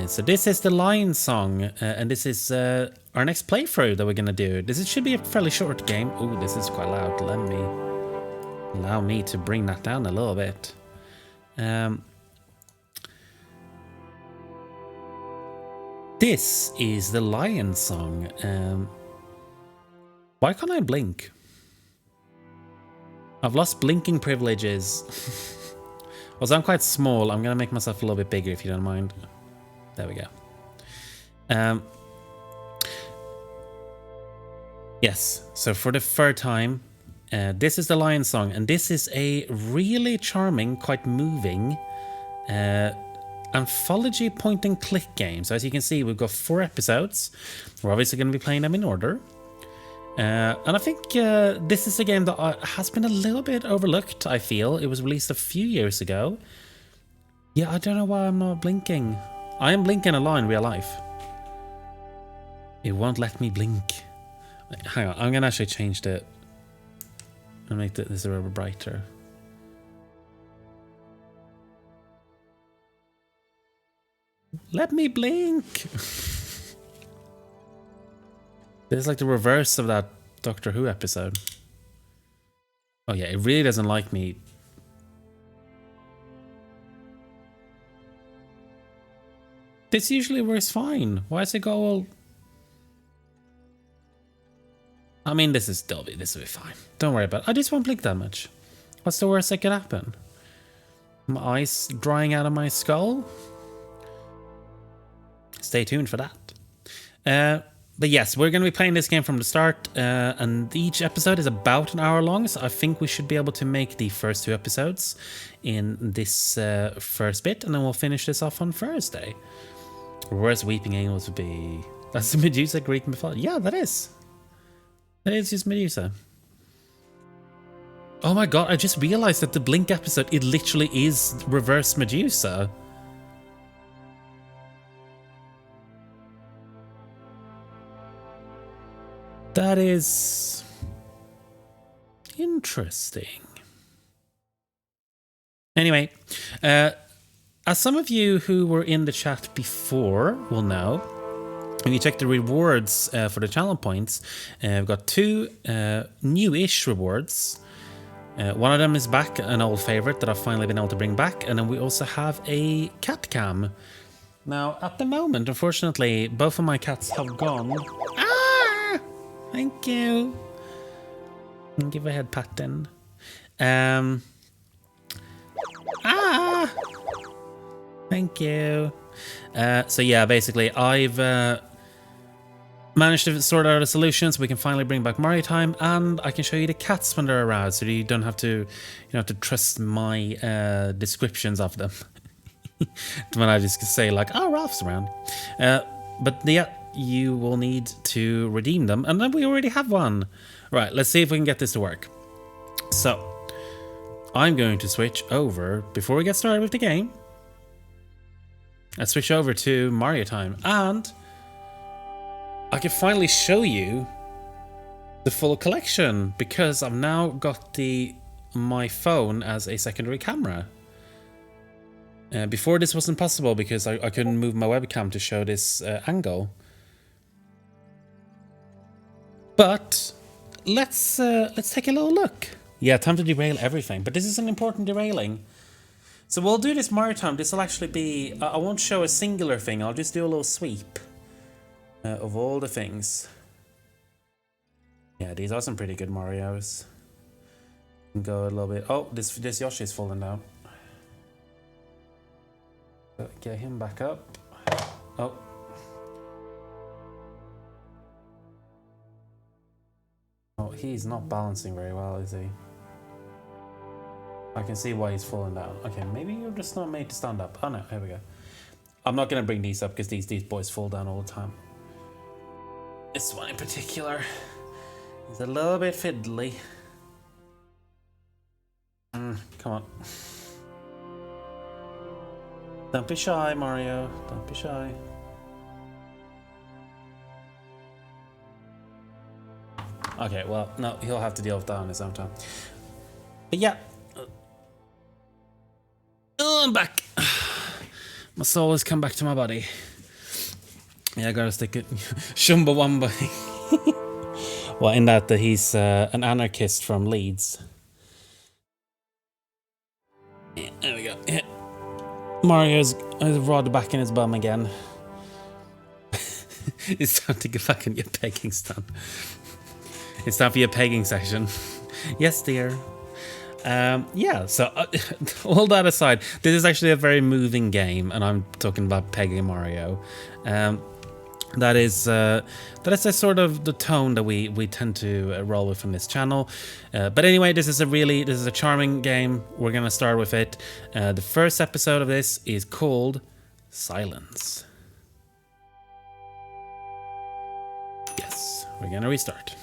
So this is the Lion Song, and this is our next playthrough that we're gonna do. Should be a fairly short game. Oh, this is quite loud. Allow me to bring that down a little bit. This is the Lion Song. Why can't I blink? I've lost blinking privileges. Also, I'm quite small. I'm gonna make myself a little bit bigger if you don't mind. There we go. Yes, so for the third time, this is the Lion Song, and this is a really charming, quite moving anthology point and click game. So as you can see, we've got 4 episodes. We're obviously going to be playing them in order. And I think this is a game that has been a little bit overlooked, I feel. It was released a few years ago. Yeah, I don't know why I'm not blinking. I am blinking a lot in real life. It won't let me blink. Hang on, I'm going to actually change it and make this a little brighter. Let me blink! This is like the reverse of that Doctor Who episode. Oh yeah, it really doesn't like me. This usually works fine. Why does it go all... I mean, this will be fine. Don't worry about it. I just won't blink that much. What's the worst that could happen? My eyes drying out of my skull? Stay tuned for that. But yes, we're going to be playing this game from the start, and each episode is about an hour long, so I think we should be able to make the first 2 episodes in this first bit, and then we'll finish this off on Thursday. Where's Weeping Angels would be... That's the Medusa Greek mythology. Yeah, that is. That is just Medusa. Oh my god, I just realized that the Blink episode, it literally is reverse Medusa. That is interesting. Anyway, as some of you who were in the chat before will know, if you check the rewards for the channel points, we've got 2 new-ish rewards. One of them is back, an old favorite that I've finally been able to bring back, and then we also have a cat cam. Now, at the moment, unfortunately, both of my cats have gone. Ah! Thank you. Give a head pat then. Thank you. So yeah, basically, I've managed to sort out a solution so we can finally bring back Mario Time, and I can show you the cats when they're around, so you don't have to, trust my descriptions of them. When I just say like, oh, Ralph's around. But yeah, you will need to redeem them, and then we already have one. Right, let's see if we can get this to work. So, I'm going to switch over, before we get started with the game, let's switch over to Mario Time, and I can finally show you the full collection, because I've now got my phone as a secondary camera. Before this wasn't possible because I couldn't move my webcam to show this angle. But let's take a little look. Yeah, time to derail everything, but this is an important derailing. So we'll do this Mario Time. This will actually be... I won't show a singular thing. I'll just do a little sweep of all the things. Yeah, these are some pretty good Marios. Go a little bit... Oh, this Yoshi's fallen down. Get him back up. Oh. Oh, he's not balancing very well, is he? I can see why he's falling down. Okay, maybe you're just not made to stand up. Oh no, here we go. I'm not going to bring these up because these boys fall down all the time. This one in particular is a little bit fiddly. Come on. Don't be shy, Mario. Don't be shy. Okay, well, no, he'll have to deal with that on his own time. But yeah. Oh, I'm back. My soul has come back to my body. Yeah, I gotta stick it. Chumbawamba. Well, in that he's an anarchist from Leeds. Yeah, there we go. Yeah. Mario's rod back in his bum again. It's time to get back on your pegging stand. It's time for your pegging session. Yes, dear. Yeah, so all that aside, this is actually a very moving game, and I'm talking about pegging Mario. That is a sort of the tone that we tend to roll with on this channel. But anyway, this is a charming game. We're gonna start with it. The first episode of this is called Silence. Yes, we're gonna restart.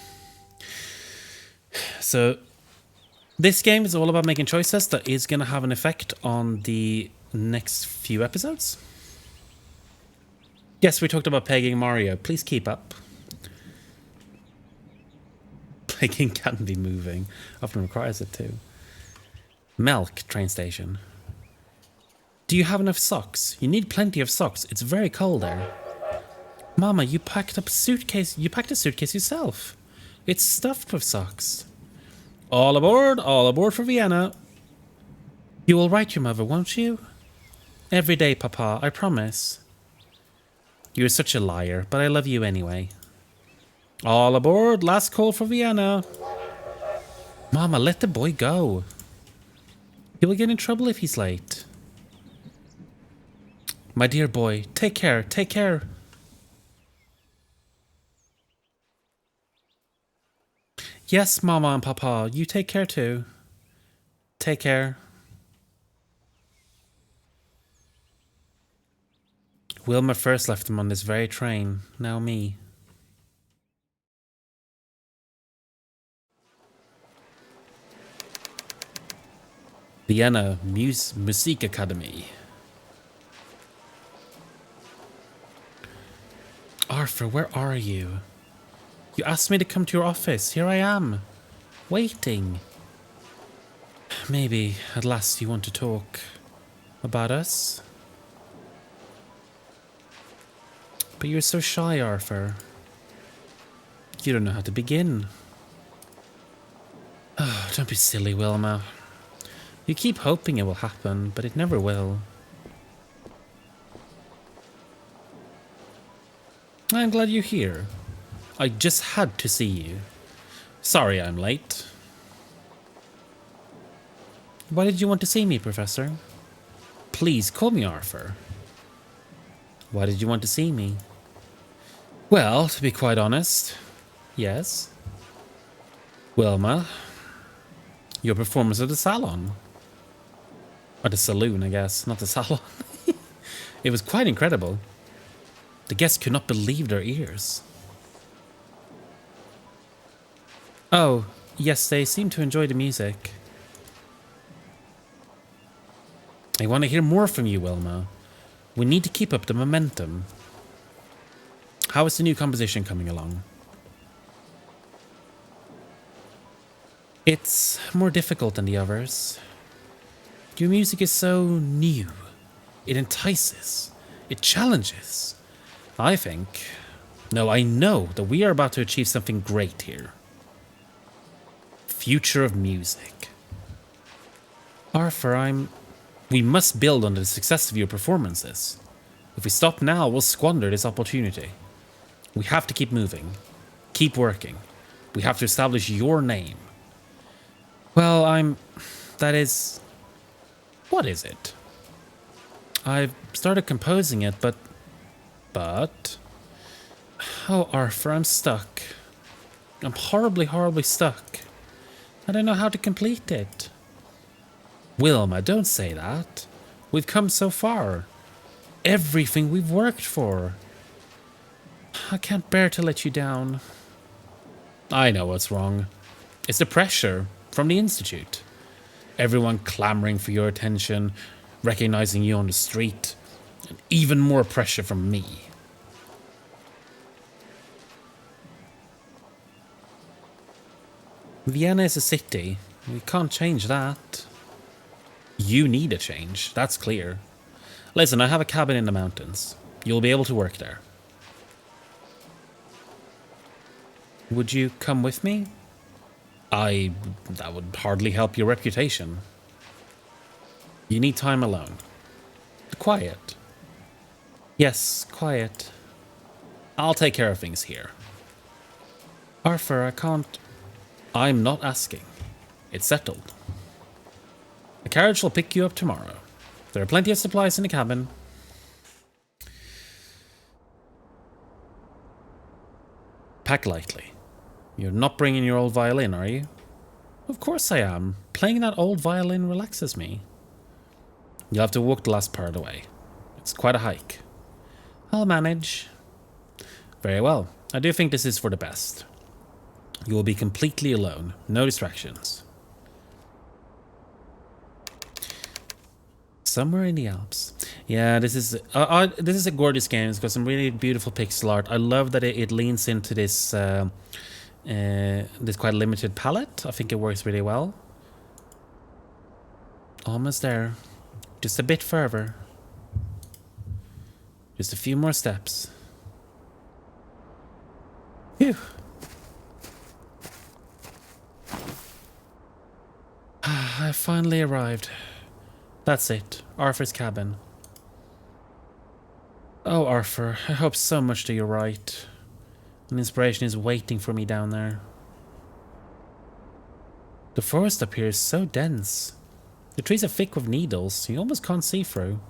So this game is all about making choices that is gonna have an effect on the next few episodes. Yes, we talked about pegging Mario. Please keep up. Pegging can be moving. Often requires it too. Milk train station. Do you have enough socks? You need plenty of socks. It's very cold there. Mama, you packed a suitcase. You packed a suitcase yourself. It's stuffed with socks. All aboard for Vienna. You will write your mother, won't you? Every day, Papa, I promise. You're such a liar, but I love you anyway. All aboard, last call for Vienna. Mama, let the boy go. He will get in trouble if he's late. My dear boy, take care, take care. Yes, Mama and Papa, you take care too. Take care. Wilma first left him on this very train, now me. Vienna Musik Academy. Arthur, where are you? You asked me to come to your office. Here I am, waiting. Maybe at last you want to talk about us? But you're so shy, Arthur. You don't know how to begin. Oh, don't be silly, Wilma. You keep hoping it will happen, but it never will. I'm glad you're here. I just had to see you. Sorry I'm late. Why did you want to see me, Professor? Please call me Arthur. Why did you want to see me? Well, to be quite honest, yes. Wilma, your performance at the salon. Or the saloon, I guess, not the salon. It was quite incredible. The guests could not believe their ears. Oh, yes, they seem to enjoy the music. I want to hear more from you, Wilma. We need to keep up the momentum. How is the new composition coming along? It's more difficult than the others. Your music is so new. It entices. It challenges. I think, no, I know that we are about to achieve something great here. Future of music. Arthur, we must build on the success of your performances. If we stop now, we'll squander this opportunity. We have to keep moving. Keep working. We have to establish your name. Well, that is... What is it? I've started composing it, but... Oh, Arthur, I'm stuck. I'm horribly, horribly stuck. I don't know how to complete it. Wilma, don't say that. We've come so far. Everything we've worked for. I can't bear to let you down. I know what's wrong. It's the pressure from the Institute. Everyone clamoring for your attention, recognizing you on the street, and even more pressure from me. Vienna is a city. We can't change that. You need a change, that's clear. Listen, I have a cabin in the mountains. You'll be able to work there. Would you come with me? That would hardly help your reputation. You need time alone. Quiet. Yes, quiet. I'll take care of things here. Arthur, I can't... I'm not asking. It's settled. The carriage will pick you up tomorrow. There are plenty of supplies in the cabin. Pack lightly. You're not bringing your old violin, are you? Of course I am. Playing that old violin relaxes me. You'll have to walk the last part away. It's quite a hike. I'll manage. Very well. I do think this is for the best. You will be completely alone. No distractions. Somewhere in the Alps. Yeah, this is a gorgeous game. It's got some really beautiful pixel art. I love that it leans into this this quite limited palette. I think it works really well. Almost there. Just a bit further. Just a few more steps. Phew. I finally arrived. That's it. Arthur's cabin. Oh, Arthur, I hope so much that you're right. An inspiration is waiting for me down there. The forest up here is so dense. The trees are thick with needles. You almost can't see through.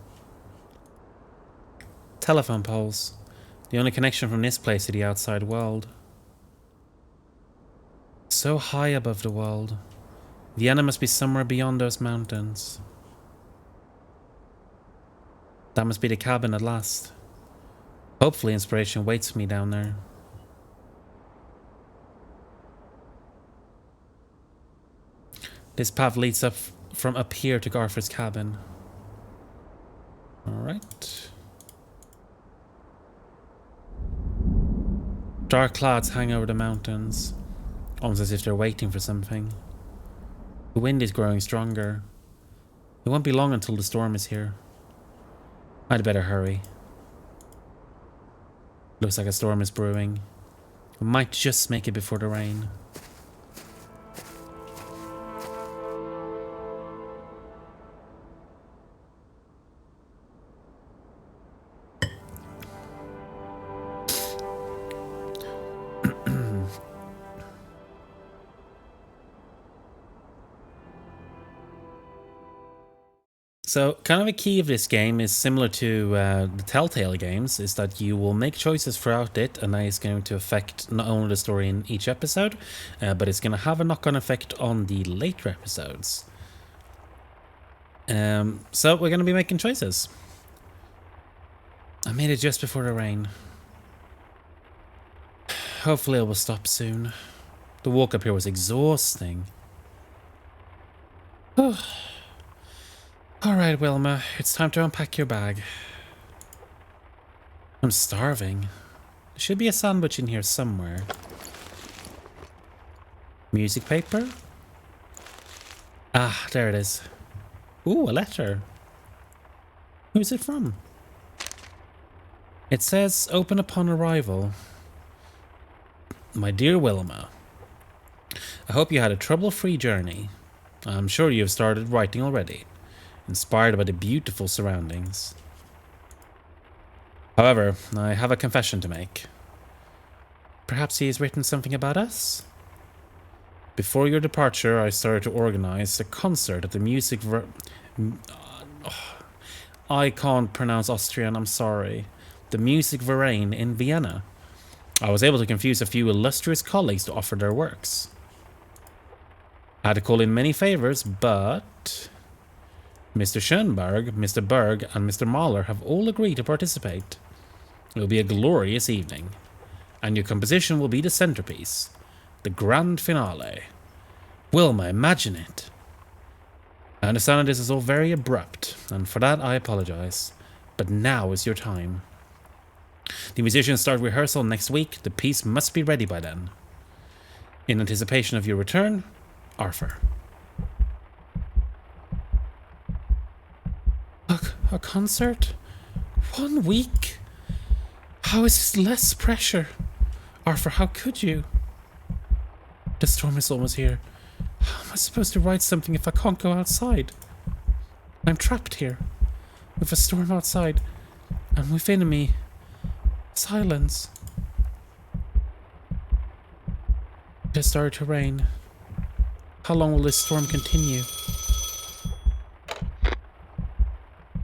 Telephone poles. The only connection from this place to the outside world. So high above the world. Vienna must be somewhere beyond those mountains. That must be the cabin at last. Hopefully inspiration waits for me down there. This path leads up from up here to Arthur's cabin. Alright. Dark clouds hang over the mountains, almost as if they're waiting for something. The wind is growing stronger. It won't be long until the storm is here. I'd better hurry. Looks like a storm is brewing. We might just make it before the rain. So, kind of a key of this game is similar to the Telltale games, is that you will make choices throughout it, and that is going to affect not only the story in each episode, but it's going to have a knock-on effect on the later episodes. So, we're going to be making choices. I made it just before the rain. Hopefully it will stop soon. The walk up here was exhausting. Alright, Wilma, it's time to unpack your bag. I'm starving. There should be a sandwich in here somewhere. Music paper? Ah, there it is. Ooh, a letter. Who's it from? It says, open upon arrival. My dear Wilma, I hope you had a trouble-free journey. I'm sure you have started writing already, inspired by the beautiful surroundings. However, I have a confession to make. Perhaps he has written something about us? Before your departure, I started to organize a concert at the I can't pronounce Austrian, I'm sorry. The Music Verein in Vienna. I was able to confuse a few illustrious colleagues to offer their works. I had to call in many favors, but Mr. Schoenberg, Mr. Berg, and Mr. Mahler have all agreed to participate. It will be a glorious evening, and your composition will be the centerpiece, the grand finale. Wilma, imagine it. I understand that this is all very abrupt, and for that I apologize, but now is your time. The musicians start rehearsal next week. The piece must be ready by then. In anticipation of your return, Arthur. Oh A concert? 1 week? How is this less pressure? Arthur, how could you? The storm is almost here. How am I supposed to write something if I can't go outside? I'm trapped here, with a storm outside, and within me, silence. It has started to rain. How long will this storm continue?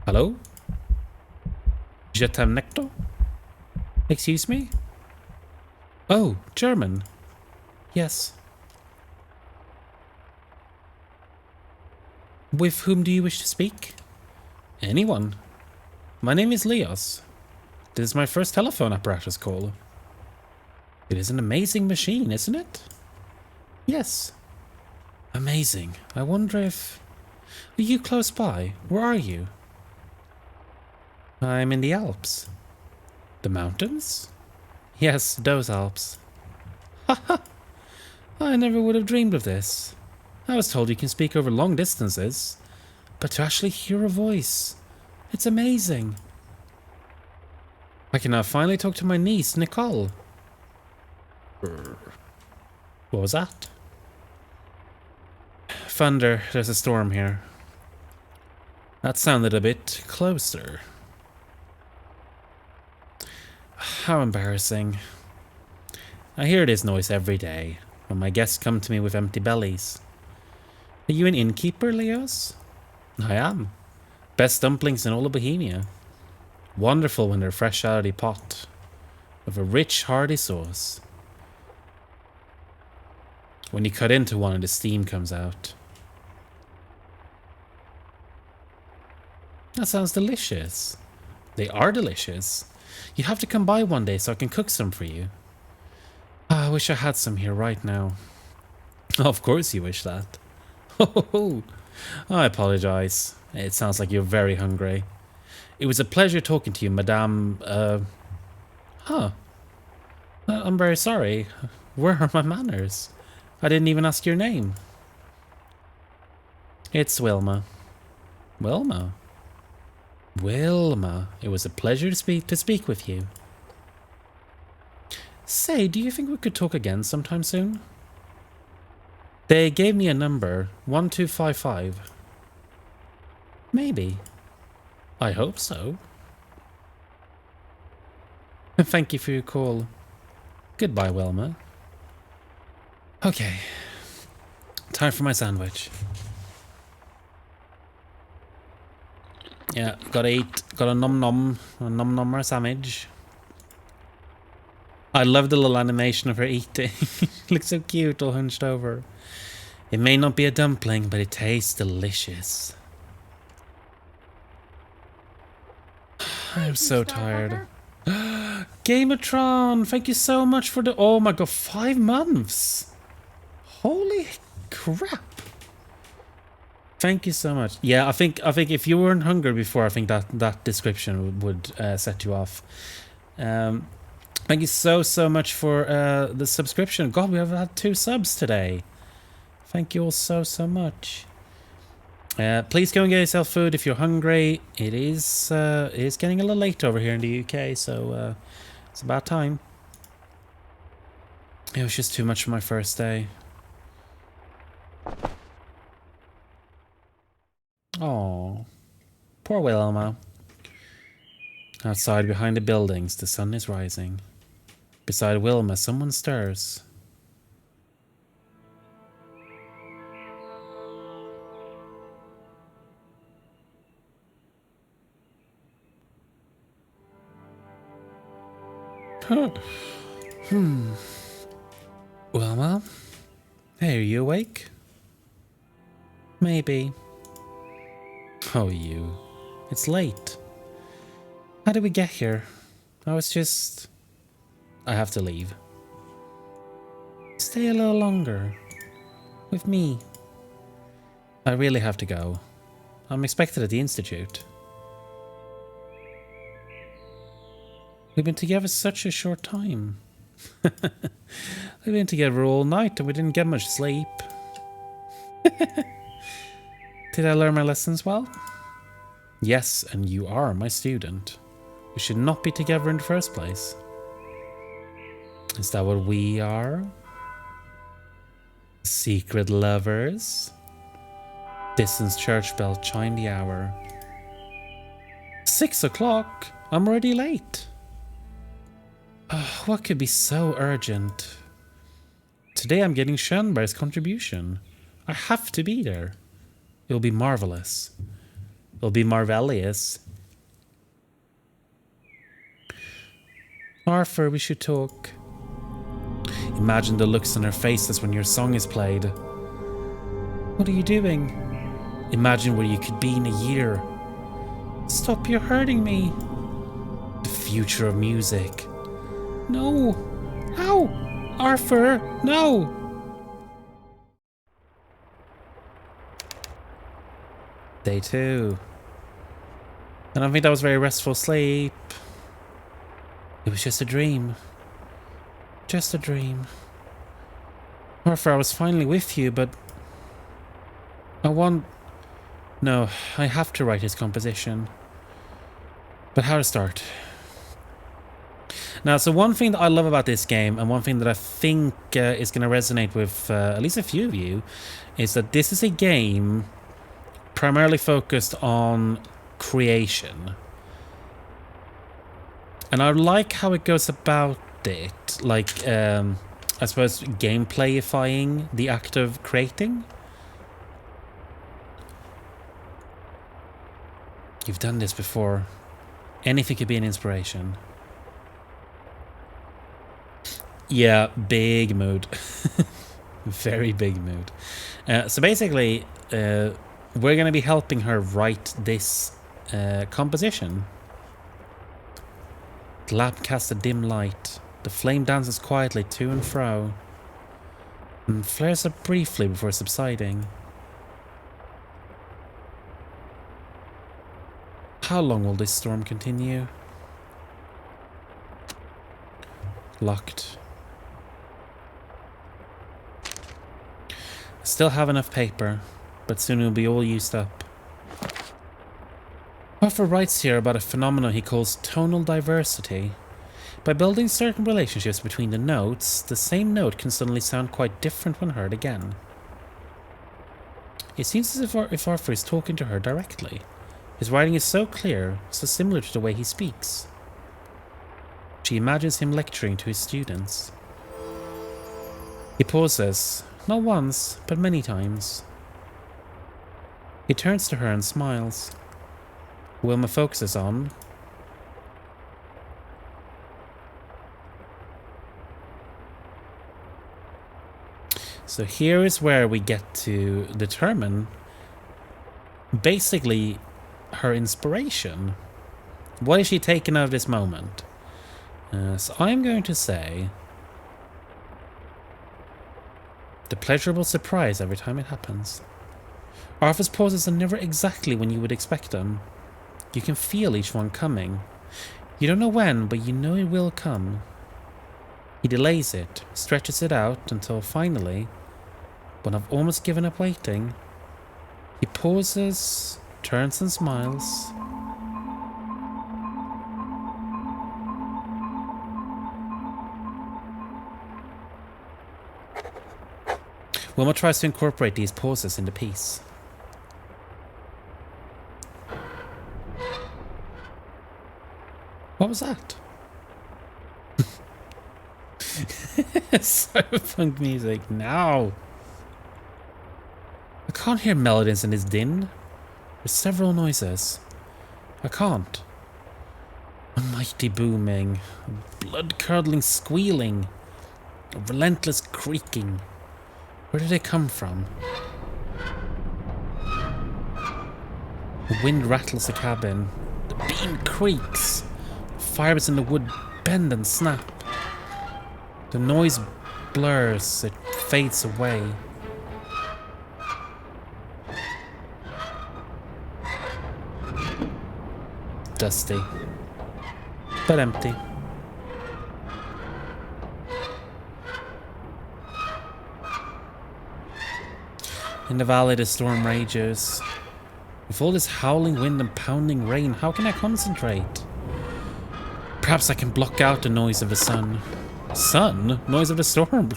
Hello? Je t'aime necto? Excuse me? Oh, German. Yes. With whom do you wish to speak? Anyone. My name is Leos. This is my first telephone apparatus call. It is an amazing machine, isn't it? Yes. Amazing. I wonder if... Are you close by? Where are you? I'm in the Alps. The mountains? Yes, those Alps. Haha! I never would have dreamed of this. I was told you can speak over long distances, but to actually hear a voice, it's amazing. I can now finally talk to my niece, Nicole. What was that? Thunder, there's a storm here. That sounded a bit closer. How embarrassing. I hear this noise every day when my guests come to me with empty bellies. Are you an innkeeper, Leos? I am. Best dumplings in all of Bohemia. Wonderful when they're fresh out of the pot, with a rich, hearty sauce. When you cut into one and the steam comes out. That sounds delicious. They are delicious. You have to come by one day so I can cook some for you. I wish I had some here right now. Of course you wish that. Oh, I apologize. It sounds like you're very hungry. It was a pleasure talking to you, Madame... I'm very sorry. Where are my manners? I didn't even ask your name. It's Wilma. Wilma? Wilma, it was a pleasure to speak with you. Say, do you think we could talk again sometime soon? They gave me a number, 1255. Maybe. I hope so. Thank you for your call. Goodbye, Wilma. Okay. Time for my sandwich. Yeah, gotta eat. Got a nom-nommer sandwich. I love the little animation of her eating. Looks so cute, all hunched over. It may not be a dumpling, but it tastes delicious. I'm so tired. Gamatron, thank you so much for the... Oh my god, 5 months. Holy crap. Thank you so much. Yeah, I think if you weren't hungry before, I think that description would set you off. Thank you so much for the subscription. God, we have had 2 subs today. Thank you all so much. Please go and get yourself food if you're hungry. It is getting a little late over here in the UK, so it's about time. It was just too much for my first day. Oh, poor Wilma. Outside behind the buildings, the sun is rising. Beside Wilma, someone stirs. Wilma? Hey, are you awake? Maybe. Oh, you. It's late. How did we get here? I have to leave. Stay a little longer. With me. I really have to go. I'm expected at the Institute. We've been together such a short time. We've been together all night and we didn't get much sleep. Did I learn my lessons well? Yes, and you are my student. We should not be together in the first place. Is that what we are? Secret lovers? Distant church bell chimed the hour. 6 o'clock? I'm already late. What could be so urgent? Today I'm getting Schoenberg's contribution. I have to be there. It'll be marvelous. It'll be marvelous. Arthur, we should talk. Imagine the looks on their faces when your song is played. What are you doing? Imagine where you could be in a year. Stop, you're hurting me. The future of music. No. Ow! Arthur, no! Day 2. I don't think that was very restful sleep. It was just a dream. Just a dream. Arthur, I was finally with you, but... No, I have to write his composition. But how to start? Now, so one thing that I love about this game, and one thing that I think is going to resonate with at least a few of you, is that this is a game primarily focused on creation. And I like how it goes about it, like, I suppose, gameplayifying the act of creating. You've done this before. Anything could be an inspiration. Yeah, big mood. Very big mood. So basically, we're going to be helping her write this composition. The lamp casts a dim light. The flame dances quietly to and fro, and flares up briefly before subsiding. How long will this storm continue? Locked. I still have enough paper, but soon it'll be all used up. Arthur writes here about a phenomenon he calls tonal diversity. By building certain relationships between the notes, the same note can suddenly sound quite different when heard again. It seems as if Arthur is talking to her directly. His writing is so clear, so similar to the way he speaks. She imagines him lecturing to his students. He pauses, not once, but many times. He turns to her and smiles. Wilma focuses on... So here is where we get to determine basically her inspiration. What is she taking out of this moment? So I'm going to say the pleasurable surprise every time it happens. Arthur's pauses are never exactly when you would expect them. You can feel each one coming. You don't know when, but you know it will come. He delays it, stretches it out until finally, when I've almost given up waiting, he pauses, turns and smiles. Wilma tries to incorporate these pauses in the piece. What was that? Cyberpunk music, now. I can't hear melodies in this din. There's several noises. I can't. A mighty booming, a blood-curdling squealing, a relentless creaking. Where did they come from? The wind rattles the cabin. The beam creaks. Fibers in the wood bend and snap. The noise blurs. It fades away. Dusty, but empty. In the valley, the storm rages. With all this howling wind and pounding rain, how can I concentrate? Perhaps I can block out the noise of the sun. Sun? Noise of the storm?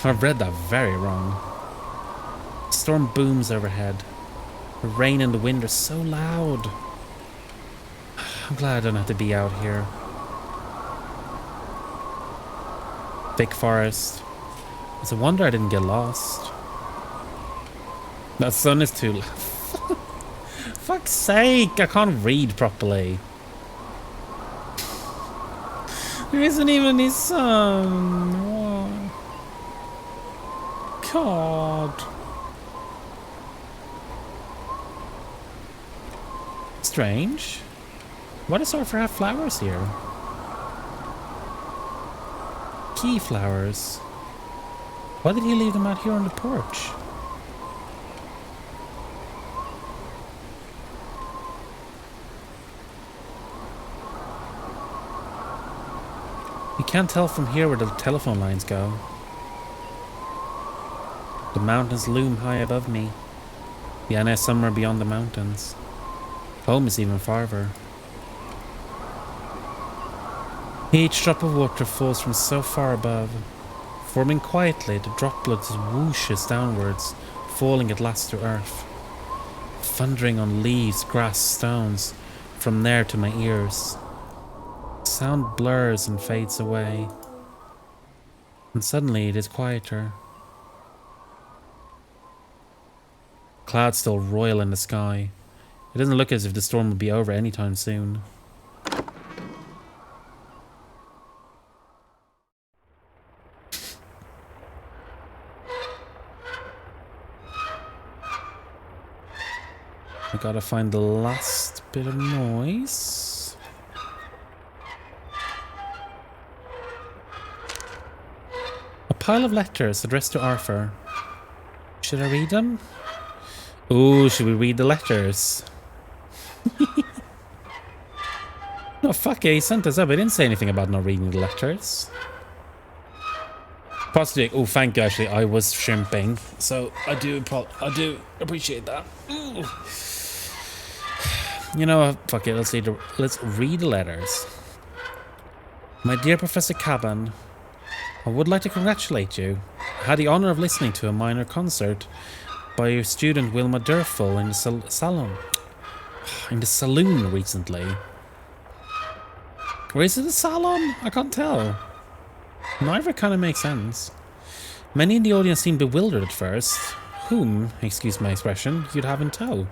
I've read that very wrong. The storm booms overhead. The rain and the wind are so loud. I'm glad I don't have to be out here. Thick forest. It's a wonder I didn't get lost. That sun is too loud. Fuck's sake, I can't read properly. There isn't even any sun. Oh. God. Strange. Why does Arthur have flowers here? Key flowers. Why did he leave them out here on the porch? You can't tell from here where the telephone lines go. The mountains loom high above me. Yeah, I know somewhere beyond the mountains. Home is even farther. Each drop of water falls from so far above. Forming quietly, the droplets whooshes downwards, falling at last to earth. Thundering on leaves, grass, stones, from there to my ears. Sound blurs and fades away. And suddenly it is quieter. Clouds still roil in the sky. It doesn't look as if the storm will be over anytime soon. I gotta find the last bit of noise. A pile of letters addressed to Arthur. Should I read them? Ooh, should we read the letters? No, fuck it, he sent us up. He didn't say anything about not reading the letters. Possibly. Oh, thank you, actually. I was shrimping. So, I do appreciate that. Ooh. You know what? Fuck it. Let's read the letters. My dear Professor Caban, I would like to congratulate you. I had the honor of listening to a minor concert by your student Wilma Durful in the saloon recently. Or is it a salon? I can't tell. Neither kind of makes sense. Many in the audience seemed bewildered at first. Whom, excuse my expression, you'd have in tow.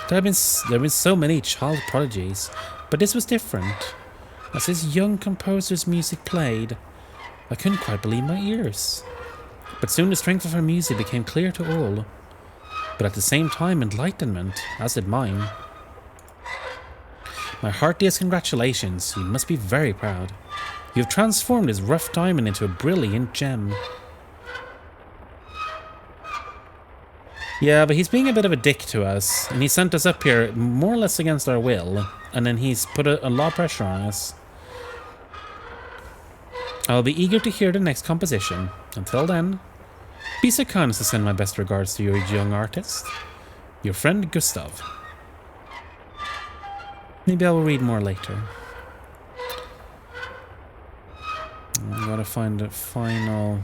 There have been so many child prodigies, but this was different. As this young composer's music played, I couldn't quite believe my ears. But soon the strength of her music became clear to all. But at the same time enlightenment, as did mine. My heartiest congratulations, you must be very proud. You have transformed this rough diamond into a brilliant gem. Yeah, but he's being a bit of a dick to us, and he sent us up here more or less against our will, and then he's put a lot of pressure on us. I'll be eager to hear the next composition. Until then, be so kind as to send my best regards to your young artist. Your friend Gustav. Maybe I will read more later. I gotta find the final...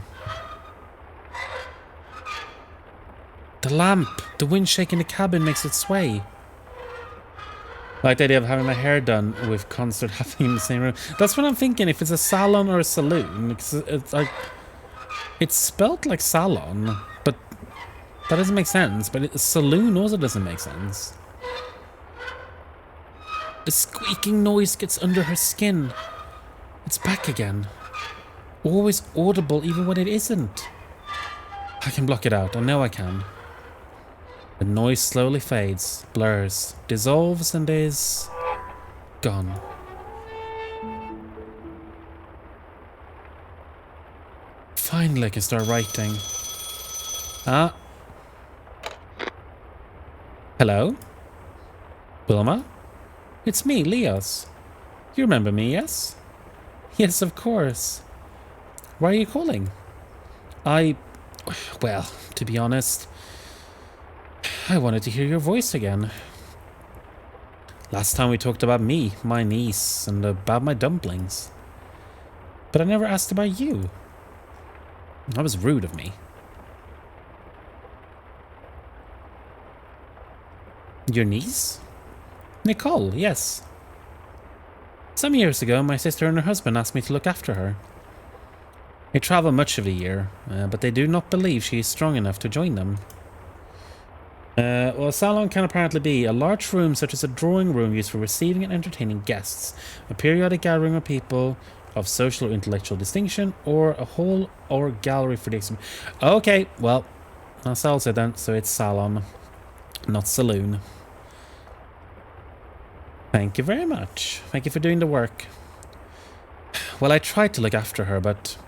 The lamp! The wind shaking the cabin makes it sway. I like the idea of having my hair done with concert happening in the same room. That's what I'm thinking, if it's a salon or a saloon. It's like... It's spelt like salon, but that doesn't make sense. But a saloon also doesn't make sense. The squeaking noise gets under her skin. It's back again. Always audible even when it isn't. I can block it out. I know I can. The noise slowly fades, blurs, dissolves, and is gone. Finally I can start writing. Ah. Hello? Wilma? It's me, Leos. You remember me, yes? Yes, of course. Why are you calling? Well, to be honest, I wanted to hear your voice again. Last time we talked about me, my niece, and about my dumplings. But I never asked about you. That was rude of me. Your niece? Nicole, yes. Some years ago, my sister and her husband asked me to look after her. They travel much of the year, but they do not believe she is strong enough to join them. Well, a salon can apparently be a large room such as a drawing room used for receiving and entertaining guests, a periodic gathering of people of social or intellectual distinction, or a hall or gallery for the Okay, well, that's also then, so it's salon, not saloon. Thank you very much. Thank you for doing the work. Well, I tried to look after her, but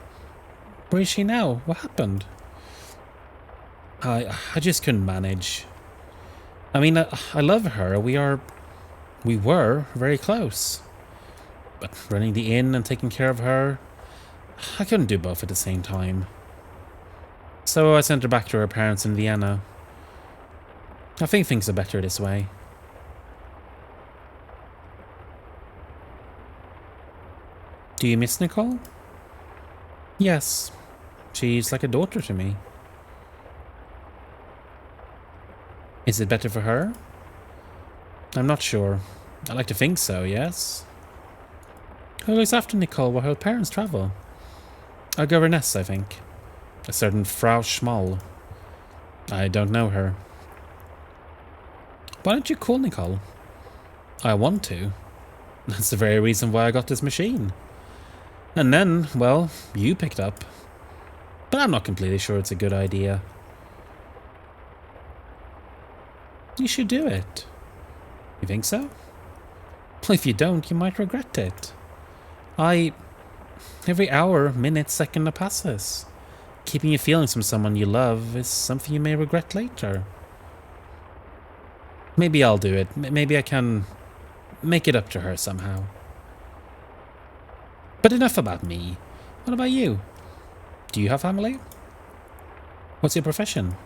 where is she now? What happened? I just couldn't manage. I mean, I love her. We were very close. But running the inn and taking care of her, I couldn't do both at the same time. So I sent her back to her parents in Vienna. I think things are better this way. Do you miss Nicole? Yes. She's like a daughter to me. Is it better for her? I'm not sure. I like to think so, yes. Who looks after Nicole while her parents travel? A governess, I think. A certain Frau Schmoll. I don't know her. Why don't you call Nicole? I want to. That's the very reason why I got this machine. And then, well, you picked up. But I'm not completely sure it's a good idea. You should do it. You think so? Well, if you don't, you might regret it. Every hour, minute, second that passes, keeping your feelings from someone you love is something you may regret later. Maybe I'll do it. Maybe I can make it up to her somehow. But enough about me. What about you? Do you have family? What's your profession?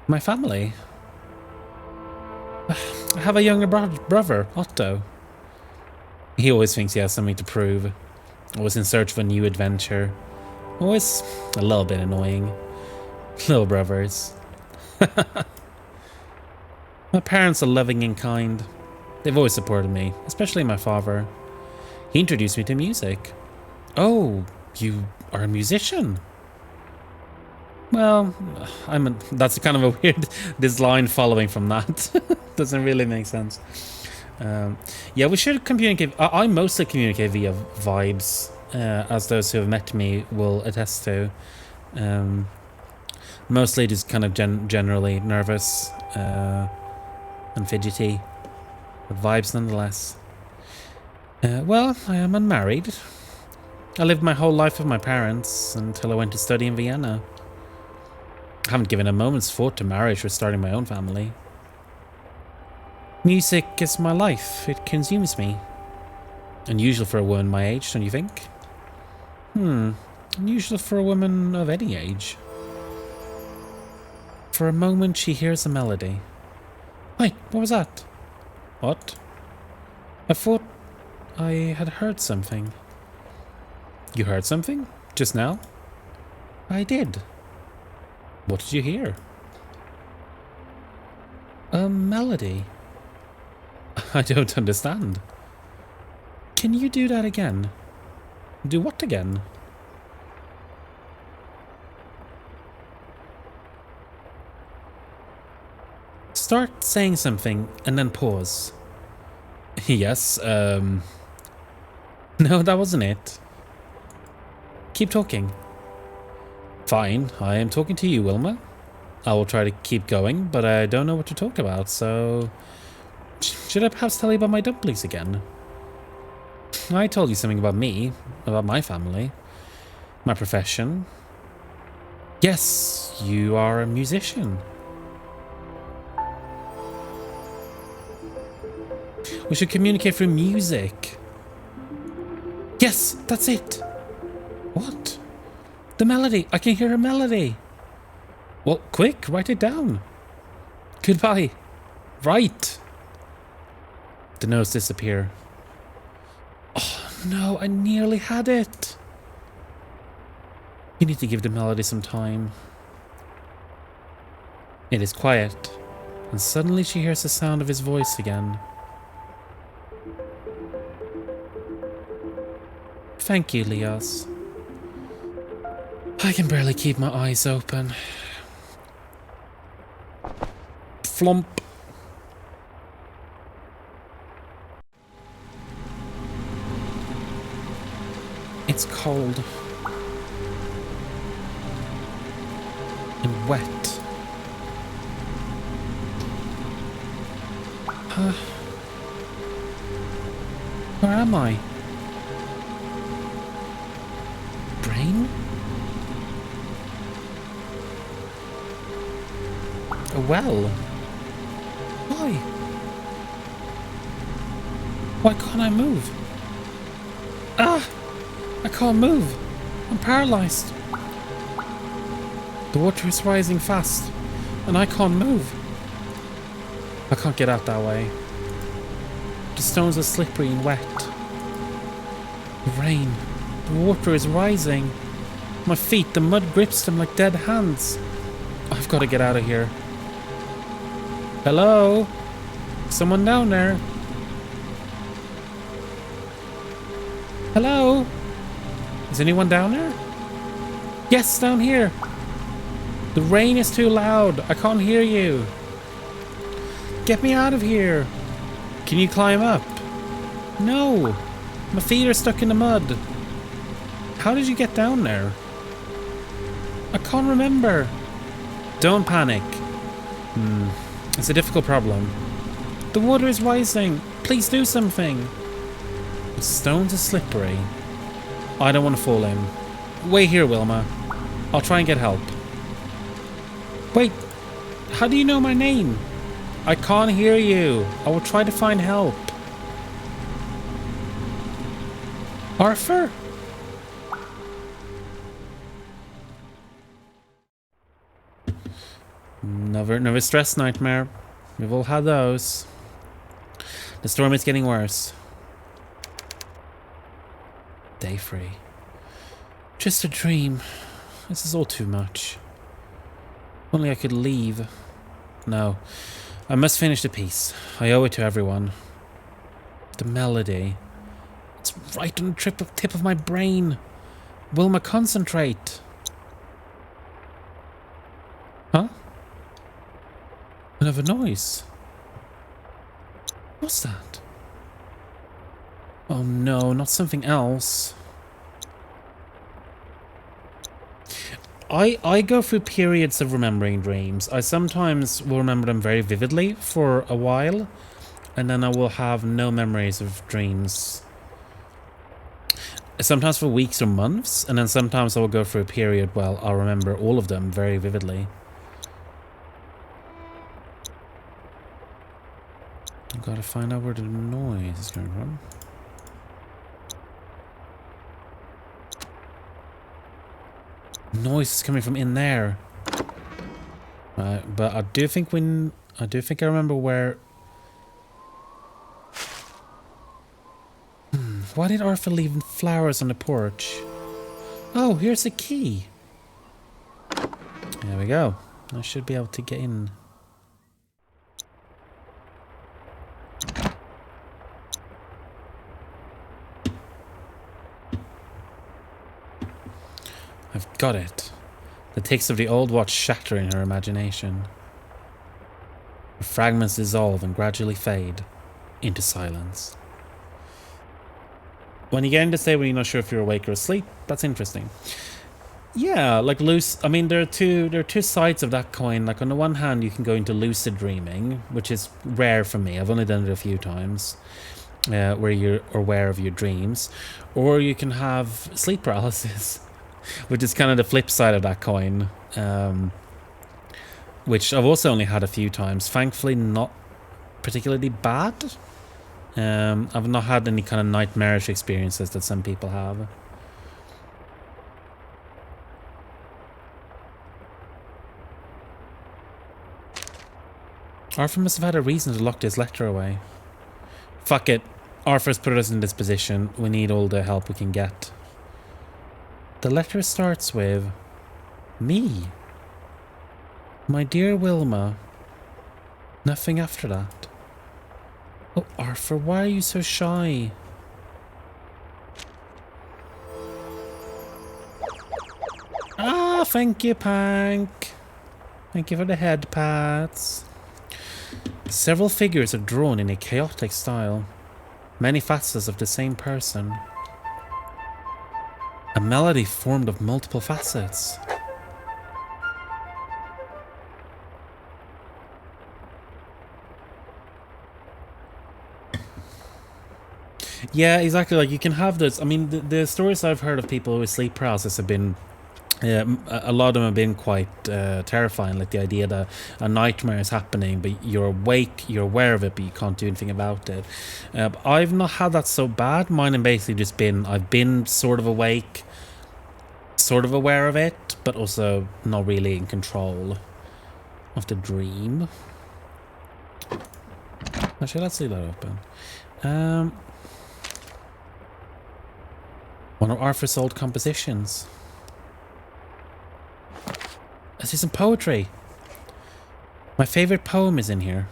My family? I have a younger brother, Otto. He always thinks he has something to prove. Always in search of a new adventure. Always a little bit annoying. Little brothers. My parents are loving and kind. They've always supported me, especially my father. He introduced me to music. Oh, you are a musician? Well, that's kind of a weird, this line following from that. Doesn't really make sense. Yeah, we should communicate. I mostly communicate via vibes, as those who have met me will attest to. Mostly just kind of generally nervous and fidgety. But vibes nonetheless. Well, I am unmarried. I lived my whole life with my parents until I went to study in Vienna. I haven't given a moment's thought to marriage or starting my own family. Music is my life. It consumes me. Unusual for a woman my age, don't you think? Unusual for a woman of any age. For a moment she hears a melody. Wait, what was that? What? I thought I had heard something. You heard something? Just now? I did. What did you hear? A melody. I don't understand. Can you do that again? Do what again? Start saying something and then pause. Yes, no, that wasn't it. Keep talking. Fine, I am talking to you, Wilma. I will try to keep going, but I don't know what to talk about, so... Should I perhaps tell you about my dumplings again? I told you something about me, about my family, my profession. Yes, you are a musician. We should communicate through music. Yes, that's it. What? The melody. I can hear a melody. Well, quick, write it down. Goodbye. Right. The notes disappear. Oh no, I nearly had it. You need to give the melody some time. It is quiet, and suddenly she hears the sound of his voice again. Thank you, Leos. I can barely keep my eyes open. Flump. It's cold. And wet. Where am I? Brain? A well? Why? Why can't I move? Ah! I can't move. I'm paralyzed. The water is rising fast, and I can't move. I can't get out that way. The stones are slippery and wet. The rain. The water is rising. My feet, the mud grips them like dead hands. I've got to get out of here. Hello? Someone down there? Hello? Is anyone down there? Yes, down here. The rain is too loud. I can't hear you. Get me out of here. Can you climb up? No. My feet are stuck in the mud. How did you get down there? I can't remember. Don't panic. It's a difficult problem. The water is rising. Please do something. The stones are slippery. I don't want to fall in. Wait here, Wilma. I'll try and get help. Wait. How do you know my name? I can't hear you. I will try to find help. Arthur? Never stress, Nightmare. We've all had those. The storm is getting worse. Day 3. Just a dream. This is all too much. If only I could leave. No. I must finish the piece. I owe it to everyone. The melody. It's right on the tip of my brain. Wilma, concentrate. Huh? Another noise. What's that? Oh no, not something else. I go through periods of remembering dreams. I sometimes will remember them very vividly for a while, and then I will have no memories of dreams. Sometimes for weeks or months, and then sometimes I will go through a period where I'll remember all of them very vividly. I've got to find out where the noise is coming from. Noise is coming from in there. But I do think I remember where. Why did Arthur leave flowers on the porch? Oh, here's a key. There we go. I should be able to get in. I've got it. The ticks of the old watch shatter in her imagination. The fragments dissolve and gradually fade into silence. When you get into state when you're not sure if you're awake or asleep, that's interesting. Yeah, like I mean, there are two sides of that coin. Like on the one hand, you can go into lucid dreaming, which is rare for me. I've only done it a few times, where you're aware of your dreams, or you can have sleep paralysis. Which is kind of the flip side of that coin, which I've also only had a few times. Thankfully, not particularly bad. I've not had any kind of nightmarish experiences that some people have. Arthur must have had a reason to lock this letter away. Fuck it. Arthur's put us in this position. We need all the help we can get. The letter starts with me. My dear Wilma. Nothing after that. Oh, Arthur, why are you so shy? Ah, thank you, Pank. Thank you for the head pats. Several figures are drawn in a chaotic style. Many facets of the same person. A melody formed of multiple facets. Yeah, exactly. Like, you can have this. I mean, the stories I've heard of people with sleep paralysis have been, a lot of them have been quite terrifying. Like the idea that a nightmare is happening, but you're awake, you're aware of it, but you can't do anything about it. I've not had that so bad. Mine have basically just been, I've been sort of awake, sort of aware of it, but also not really in control of the dream. Actually, let's leave that open. One of Arthur's old compositions. I see some poetry. My favorite poem is in here.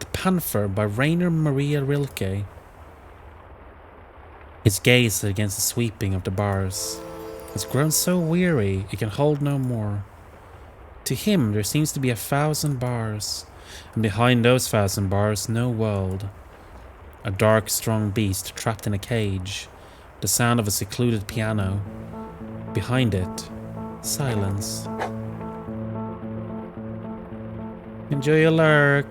The Panther by Rainer Maria Rilke. His gaze against the sweeping of the bars has grown so weary it can hold no more. To him there seems to be 1,000 bars, and behind those 1,000 bars no world. A dark, strong beast trapped in a cage. The sound of a secluded piano. Behind it, silence. Enjoy your lurk.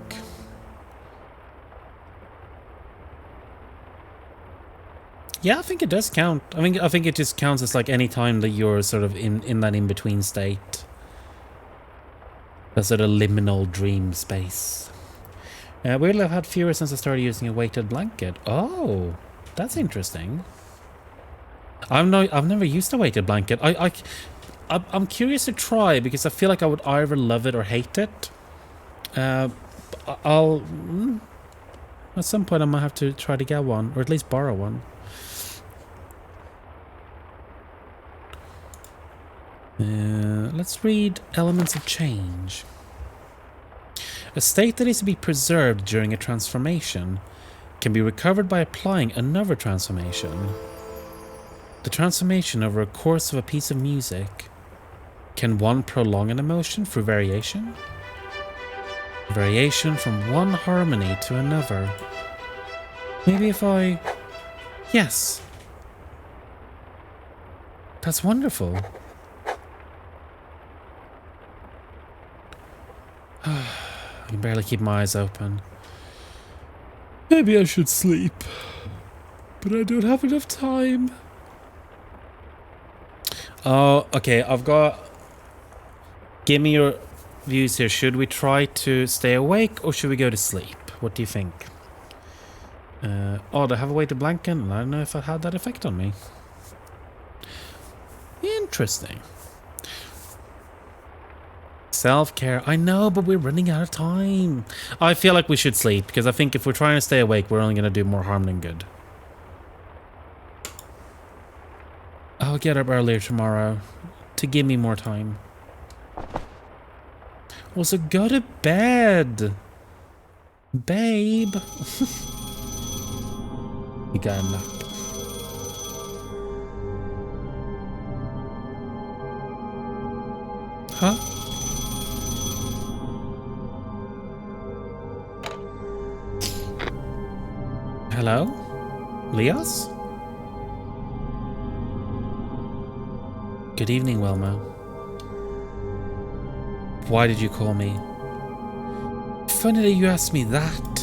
Yeah, I think it does count. I think it just counts as like any time that you're sort of in that in-between state. That sort of liminal dream space. Weirdly, I've had fewer since I started using a weighted blanket. Oh, that's interesting. I've never used a weighted blanket. I'm curious to try because I feel like I would either love it or hate it. I'll at some point I might have to try to get one, or at least borrow one. Let's read Elements of Change. A state that is to be preserved during a transformation can be recovered by applying another transformation. The transformation over a course of a piece of music. Can one prolong an emotion through variation? Variation from one harmony to another. Maybe if I... Yes. That's wonderful. I can barely keep my eyes open. Maybe I should sleep. But I don't have enough time. Oh, okay, I've got... Give me your views here. Should we try to stay awake or should we go to sleep? What do you think? Oh, do I have a weighted blanket? I don't know if it had that effect on me. Interesting. Self-care. I know, but we're running out of time. I feel like we should sleep because I think if we're trying to stay awake, we're only going to do more harm than good. I'll get up earlier tomorrow to give me more time. Also, go to bed, babe. You got a nap. Huh? Hello? Leos? Good evening, Wilma. Why did you call me? Funny that you asked me that.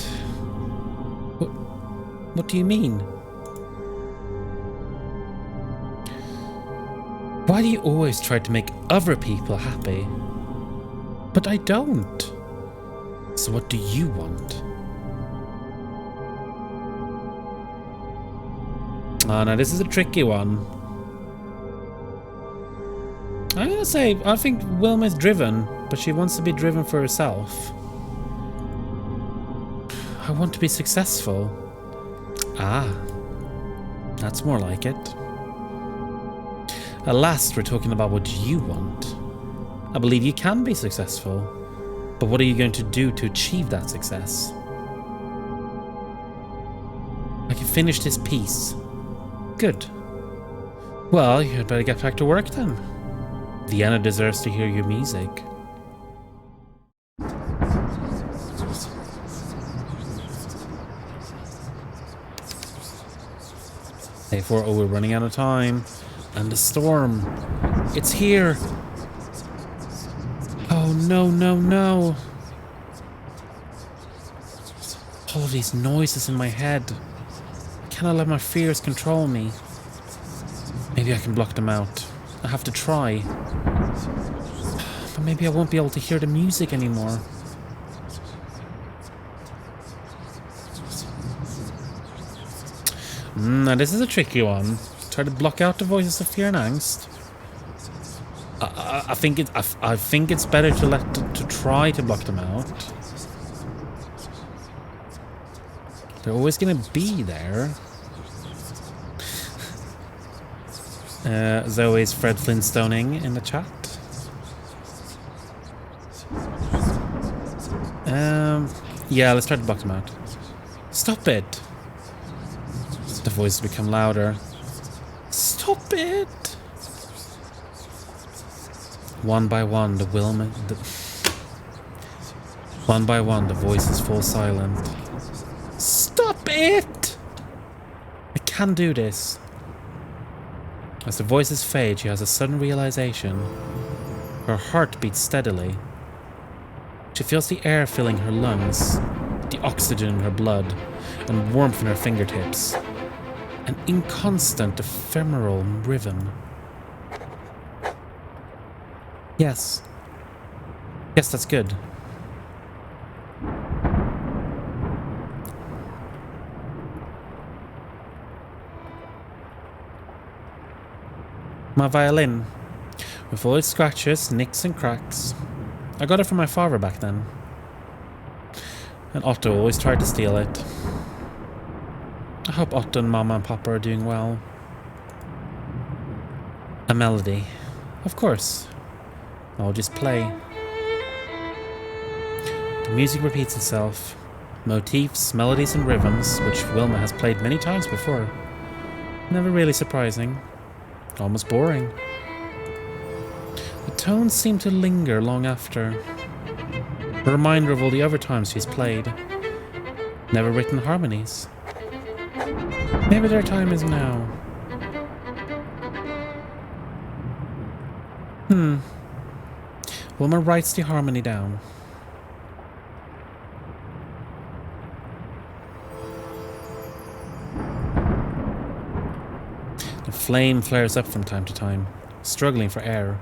What do you mean? Why do you always try to make other people happy? But I don't. So what do you want? Oh no, this is a tricky one. I'm gonna say, I think Wilma's driven, but she wants to be driven for herself. I want to be successful. Ah, that's more like it. At last, we're talking about what you want. I believe you can be successful, but what are you going to do to achieve that success? I can finish this piece. Good. Well, you'd better get back to work then. Vienna deserves to hear your music. A4, oh, we're running out of time. And the storm. It's here. Oh, no, no, no. All of these noises in my head. I cannot let my fears control me. Maybe I can block them out. I have to try. But maybe I won't be able to hear the music anymore. Now this is a tricky one. Try to block out the voices of fear and angst. I think it's better to try to block them out. They're always gonna be there. Zoe's Fred Flintstoning in the chat. Yeah, let's try to block them out. Stop it! The voices become louder. Stop it! One by one, the voices fall silent. Stop it! I can do this. As the voices fade, she has a sudden realization. Her heart beats steadily. She feels the air filling her lungs, the oxygen in her blood, and warmth in her fingertips. An inconstant, ephemeral rhythm. Yes. Yes, that's good. My violin, with all its scratches, nicks and cracks. I got it from my father back then. And Otto always tried to steal it. I hope Otto and Mama and Papa are doing well. A melody. Of course. I'll just play. The music repeats itself. Motifs, melodies and rhythms, which Wilma has played many times before. Never really surprising. Almost boring. The tones seem to linger long after. A reminder of all the other times she's played. Never written harmonies. Maybe their time is now. Wilma writes the harmony down. The flame flares up from time to time, struggling for air.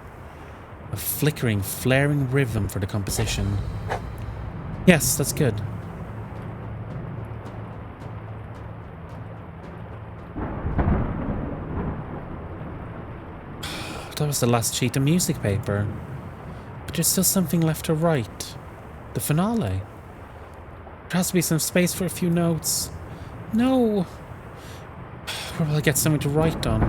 A flickering, flaring rhythm for the composition. Yes, that's good. That was the last sheet of music paper. But there's still something left to write. The finale. There has to be some space for a few notes. No! Where will I get something to write on?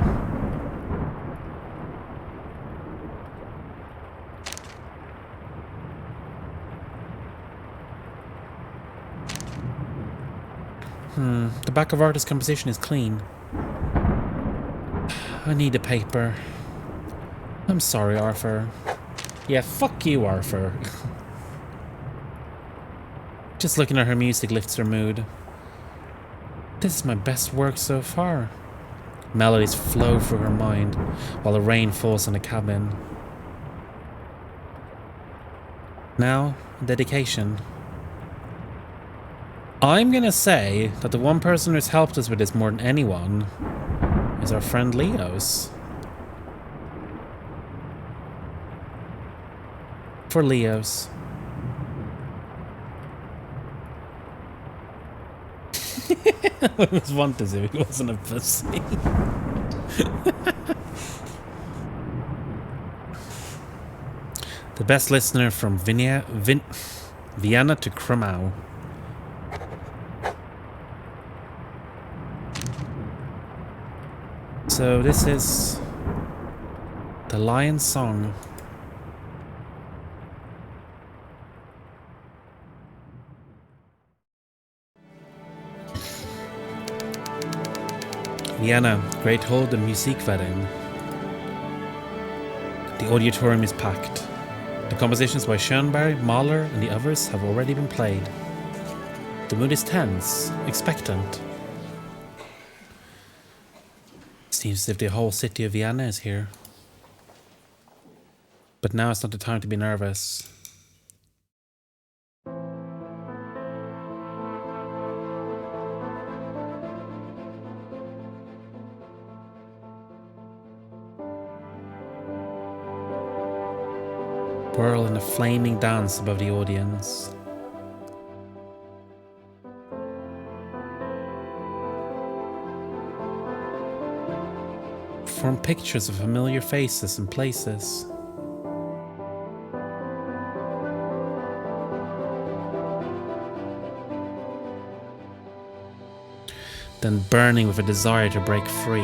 The back of Arthur's composition is clean. I need a paper. I'm sorry, Arthur. Yeah, fuck you, Arthur. Just looking at her music lifts her mood. This is my best work so far. Melodies flow through her mind while the rain falls in the cabin. Now, dedication. I'm gonna say that the one person who's helped us with this more than anyone is our friend Leos. For Leos. I was wanted to, he wasn't a pussy. The best listener from Vienna to Krumau. So this is the Lion's Song. Vienna, Great Hall der Musikverein. The auditorium is packed. The compositions by Schoenberg, Mahler, and the others have already been played. The mood is tense, expectant. Seems as if the whole city of Vienna is here. But now it's not the time to be nervous. Whirl in a flaming dance above the audience. Form pictures of familiar faces and places. Then burning with a desire to break free.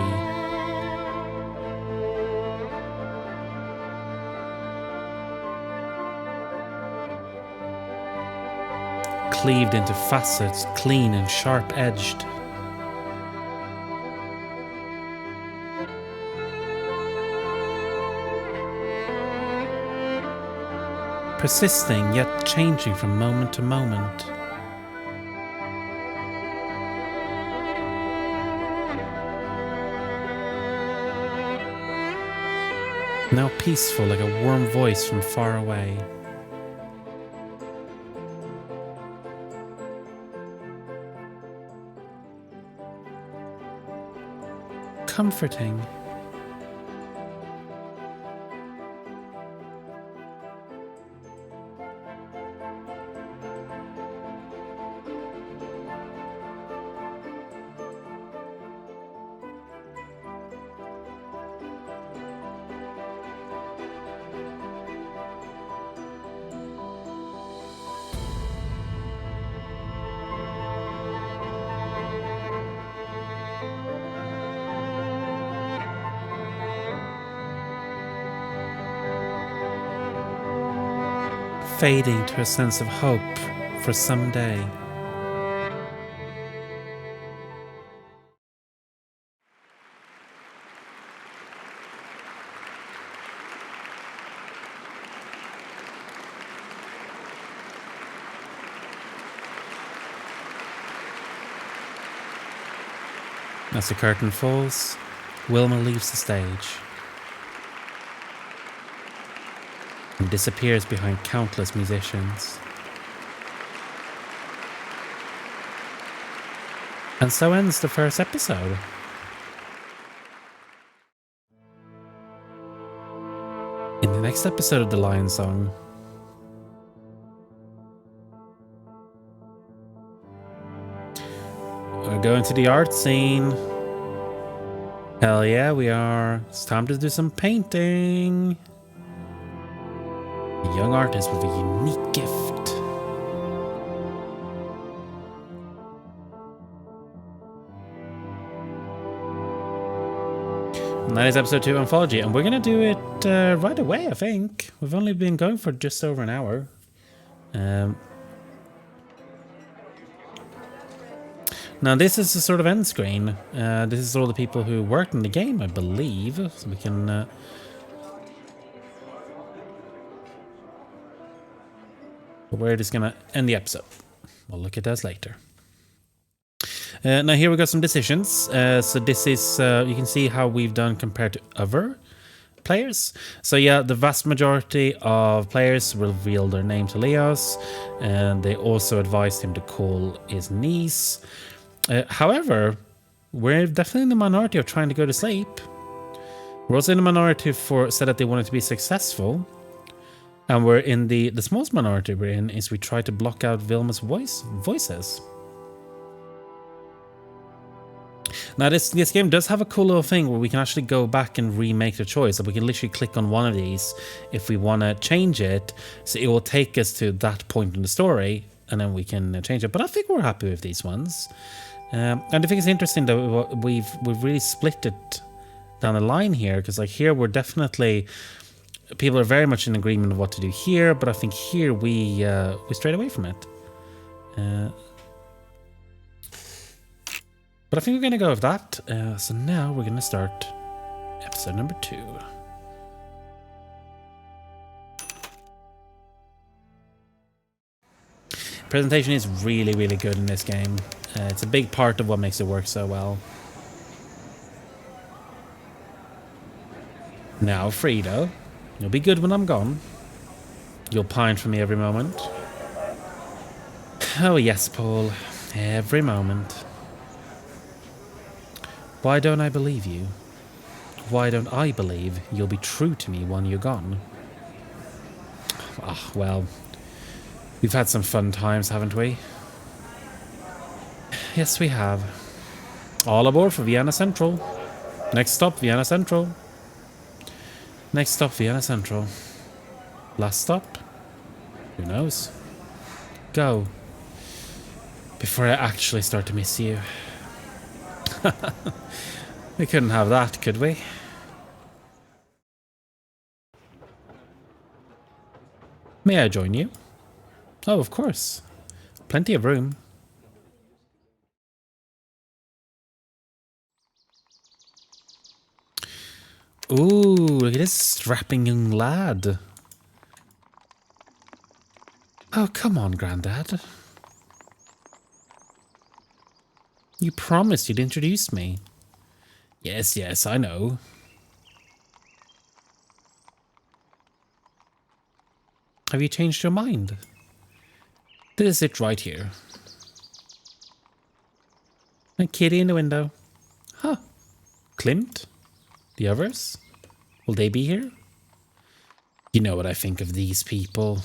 Cleaved into facets, clean and sharp-edged. Persisting, yet changing from moment to moment. Now peaceful like a warm voice from far away. Comforting. Fading to a sense of hope for someday. As the curtain falls, Wilma leaves the stage and disappears behind countless musicians. And so ends the first episode. In the next episode of The Lion's Song, we're going to the art scene. Hell yeah, we are. It's time to do some painting. A young artist with a unique gift. And that is episode 2 Anthology, and we're gonna do it right away, I think. We've only been going for just over an hour. Now this is the sort of end screen. This is all the people who worked in the game, I believe. So we can... we're just gonna end the episode. We'll look at that later. Now here we got some decisions. So this is, you can see how we've done compared to other players. So yeah, the vast majority of players revealed their name to Leos, and they also advised him to call his niece. However, we're definitely in the minority of trying to go to sleep. We're also in the minority for said that they wanted to be successful. And we're in the smallest minority we're in is we try to block out Vilma's voices. Now this game does have a cool little thing where we can actually go back and remake the choice. So we can literally click on one of these if we want to change it. So it will take us to that point in the story and then we can change it. But I think we're happy with these ones. And I think it's interesting that we've really split it down the line here, because like here we're definitely, people are very much in agreement of what to do here, but I think here we strayed away from it. But I think we're going to go with that. So now we're going to start episode number 2. Presentation is really, really good in this game. It's a big part of what makes it work so well. Now, Frito, you'll be good when I'm gone. You'll pine for me every moment. Oh yes, Paul, every moment. Why don't I believe you? Why don't I believe you'll be true to me when you're gone? Ah, well, we've had some fun times, haven't we? Yes, we have. All aboard for Vienna Central. Next stop, Vienna Central. Next stop, Vienna Central. Last stop? Who knows? Go. Before I actually start to miss you. We couldn't have that, could we? May I join you? Oh, of course. Plenty of room. Ooh, look at this strapping young lad. Oh, come on, Grandad. You promised you'd introduce me. Yes, yes, I know. Have you changed your mind? This is it right here. A kitty in the window. Huh. Klimt? The others? Will they be here? You know what I think of these people.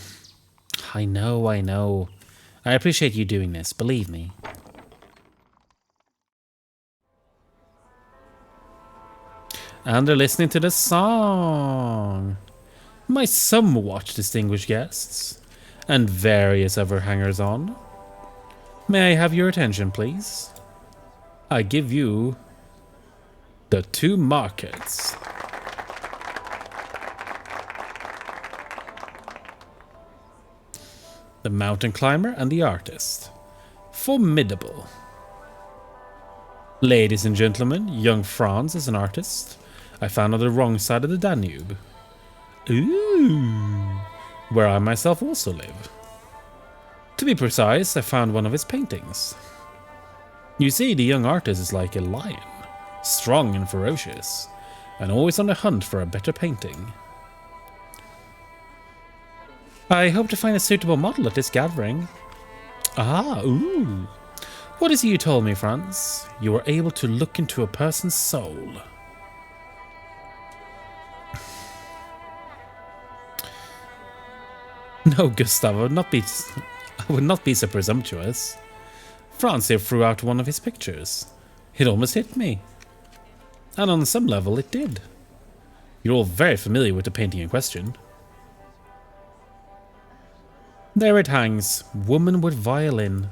I know, I know. I appreciate you doing this, believe me. And they're listening to the song. My somewhat distinguished guests, and various other hangers-on. May I have your attention, please? I give you the 2 markets. The mountain climber and the artist. Formidable. Ladies and gentlemen, young Franz is an artist I found on the wrong side of the Danube. Ooh, where I myself also live. To be precise, I found one of his paintings. You see, the young artist is like a lion, strong and ferocious, and always on the hunt for a better painting. I hope to find a suitable model at this gathering. Ah, ooh. What is it you told me, Franz? You were able to look into a person's soul. No, Gustav, I would not be so presumptuous. Franz here threw out one of his pictures. It almost hit me. And on some level, it did. You're all very familiar with the painting in question. There it hangs, Woman with Violin.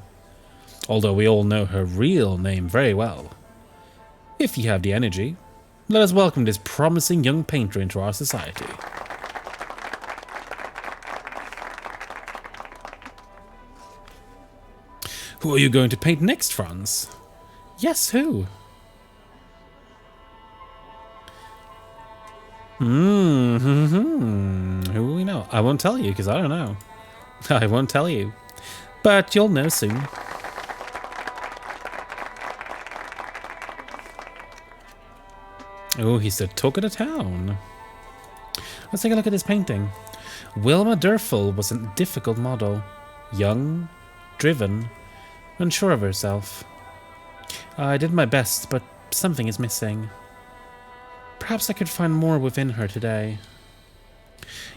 Although we all know her real name very well. If you have the energy, let us welcome this promising young painter into our society. Who are you going to paint next, Franz? Yes, who? Who will we know? I won't tell you because I don't know. I won't tell you. But you'll know soon. Oh, he's the talk of the town. Let's take a look at this painting. Wilma Durfel was a difficult model. Young, driven, unsure of herself. I did my best, but something is missing. Perhaps I could find more within her today.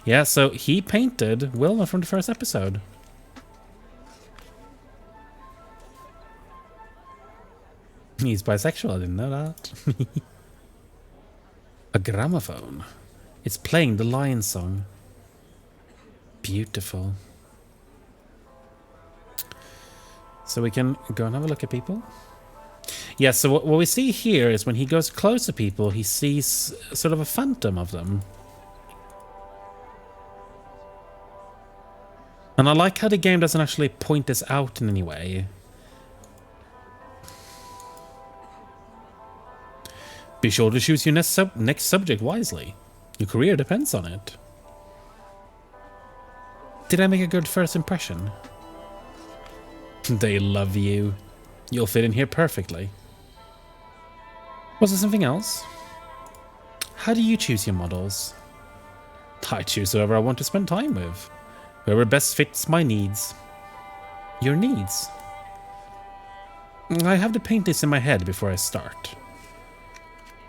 Yeah, so he painted Wilma from the first episode. He's bisexual, I didn't know that. A gramophone. It's playing the Lion song. Beautiful. So we can go and have a look at people. Yeah, so what we see here is when he goes close to people, he sees sort of a phantom of them. And I like how the game doesn't actually point this out in any way. Be sure to choose your next subject wisely. Your career depends on it. Did I make a good first impression? They love you. You'll fit in here perfectly. Was there something else? How do you choose your models? I choose whoever I want to spend time with. Whoever best fits my needs. Your needs? I have to paint this in my head before I start.